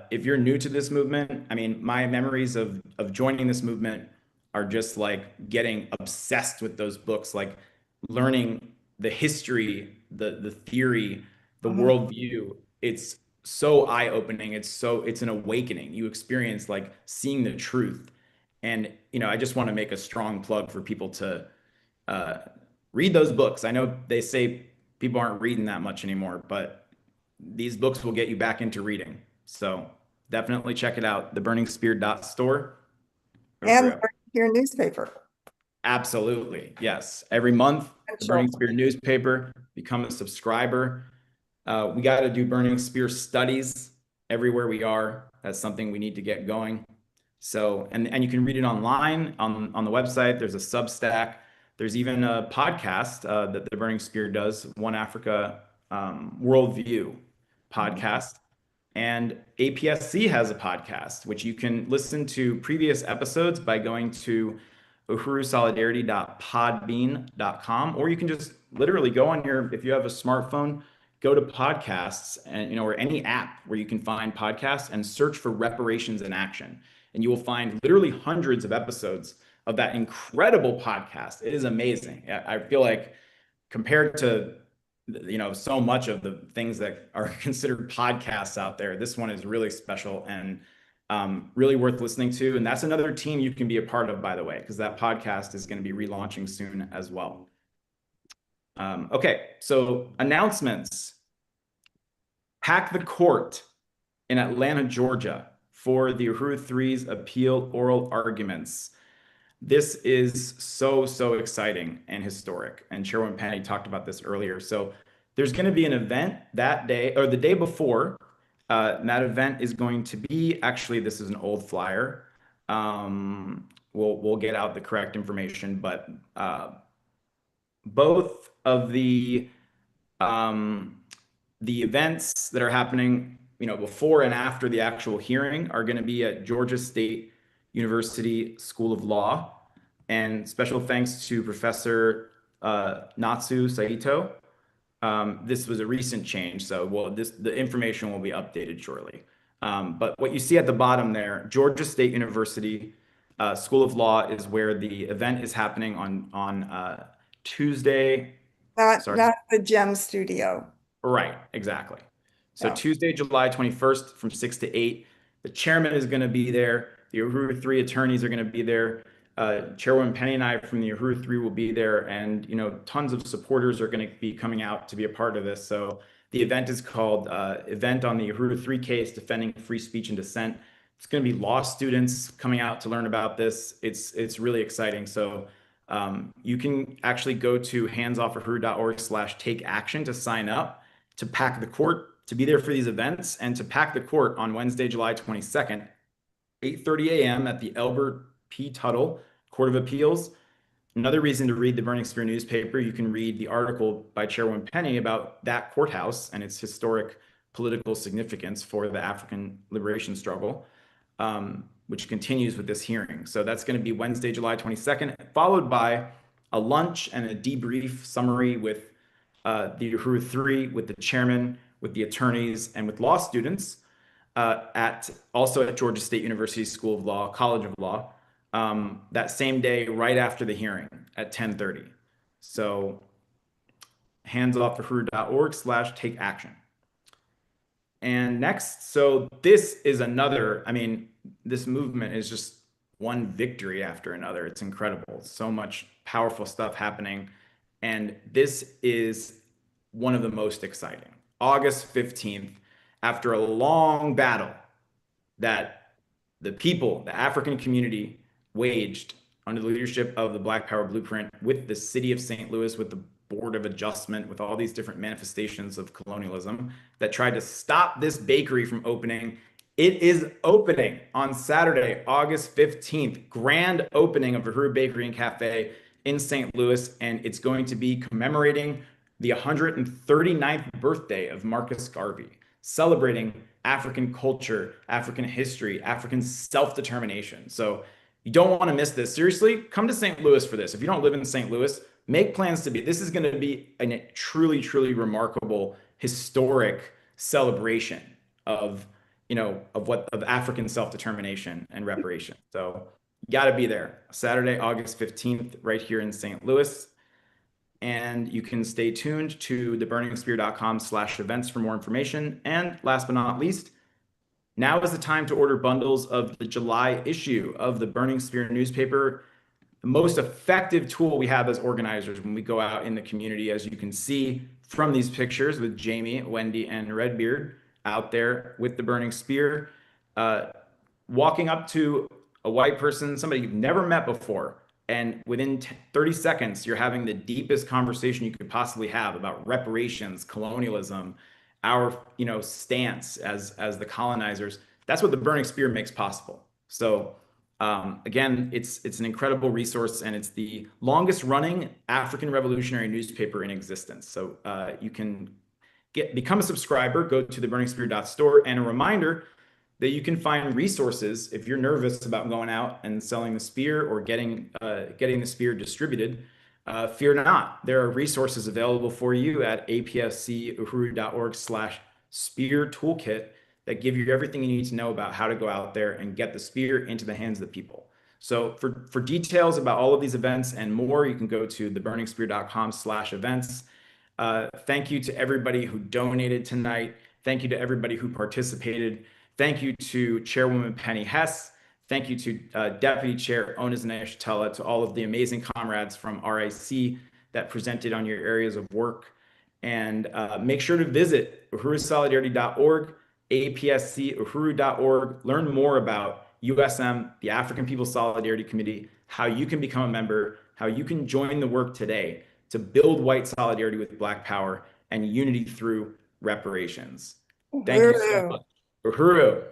If you're new to this movement, I mean, my memories of joining this movement are just like getting obsessed with those books, like learning the history, the theory, the worldview. It's so eye-opening. It's an awakening. You experience like seeing the truth. And, I just want to make a strong plug for people to read those books. I know they say people aren't reading that much anymore, but these books will get you back into reading. So definitely check it out, theburningspear.store. And your newspaper. Absolutely. Yes. Every month, the Burning Spear newspaper, become a subscriber. We got to do Burning Spear studies everywhere we are. That's something we need to get going. So, and you can read it online on the website. There's a Substack. There's even a podcast that the Burning Spear does, One Africa Worldview podcast. And APSC has a podcast, which you can listen to previous episodes by going to uhurusolidarity.podbean.com, or you can just literally go on if you have a smartphone, go to podcasts and, or any app where you can find podcasts and search for Reparations in Action. And you will find literally hundreds of episodes of that incredible podcast. It is amazing. I feel like compared to so much of the things that are considered podcasts out there, this one is really special and really worth listening to. And that's another team you can be a part of, by the way, because that podcast is going to be relaunching soon as well. Okay, so announcements. Pack the court in Atlanta, Georgia for the Uhuru 3's appeal oral arguments. This is so exciting and historic. And Chairwoman Penny talked about this earlier. So there's going to be an event that day or the day before. That event is going to be, actually, this is an old flyer. We'll get out the correct information, but both of the events that are happening, before and after the actual hearing are going to be at Georgia State University School of Law. And special thanks to Professor Natsu Saito. This was a recent change, so the information will be updated shortly. But what you see at the bottom there, Georgia State University School of Law is where the event is happening on Tuesday. Not the GEM studio. Right, exactly. So Tuesday, July 21st from 6 to 8. The chairman is going to be there. The Uhuru 3 attorneys are going to be there. Chairwoman Penny and I from the Uhuru 3 will be there, and tons of supporters are going to be coming out to be a part of this. So the event is called Event on the Uhuru 3 Case, Defending Free Speech and Dissent. It's going to be law students coming out to learn about this. It's really exciting. So you can actually go to handsoffuhuru.org/take action to sign up, to pack the court, to be there for these events, and to pack the court on Wednesday, July 22nd, 8:30 a.m. at the Elbert P. Tuttle Court of Appeals. Another reason to read the Burning Spear newspaper, you can read the article by Chairwoman Penny about that courthouse and its historic political significance for the African liberation struggle, which continues with this hearing. So that's going to be Wednesday, July 22nd, followed by a lunch and a debrief summary with the Uhuru 3, with the chairman, with the attorneys, and with law students. also at Georgia State University School of Law, College of Law, that same day, right after the hearing at 10:30. So handsoffthehuru.org/take action. And next, so this is another, I mean, this movement is just one victory after another. It's incredible. So much powerful stuff happening. And this is one of the most exciting. August 15th, after a long battle that the people, the African community, waged under the leadership of the Black Power Blueprint with the city of St. Louis, with the Board of Adjustment, with all these different manifestations of colonialism that tried to stop this bakery from opening. It is opening on Saturday, August 15th, grand opening of Uhuru Bakery and Cafe in St. Louis, and it's going to be commemorating the 139th birthday of Marcus Garvey, celebrating African culture, African history, African self-determination. So you don't want to miss this. Seriously, come to St. Louis for this. If you don't live in St. Louis, make plans to be. This is going to be a truly, truly remarkable, historic celebration of, of African self-determination and reparation. So you got to be there. Saturday, August 15th, right here in St. Louis. And you can stay tuned to theburningspear.com/events for more information. And last but not least, now is the time to order bundles of the July issue of the Burning Spear newspaper, the most effective tool we have as organizers when we go out in the community, as you can see from these pictures with Jamie, Wendy, and Redbeard out there with the Burning Spear, walking up to a white person, somebody you've never met before, and within 30 seconds, you're having the deepest conversation you could possibly have about reparations, colonialism, our stance as the colonizers. That's what the Burning Spear makes possible. So again, it's an incredible resource, and it's the longest running African revolutionary newspaper in existence. So you can become a subscriber, go to theburningspear.store, and a reminder that you can find resources if you're nervous about going out and selling the spear or getting the spear distributed. Fear not. There are resources available for you at apscuhuru.org/spear toolkit that give you everything you need to know about how to go out there and get the spear into the hands of the people. So for details about all of these events and more, you can go to theburningspear.com/events. Thank you to everybody who donated tonight. Thank you to everybody who participated. Thank you to Chairwoman Penny Hess. Thank you to Deputy Chair Zené, Yashatela, to all of the amazing comrades from RIC that presented on your areas of work. And make sure to visit uhurusolidarity.org, apscuhuru.org. Learn more about USM, the African People's Solidarity Committee, how you can become a member, how you can join the work today to build white solidarity with Black power and unity through reparations. Thank you so much. Uhuru.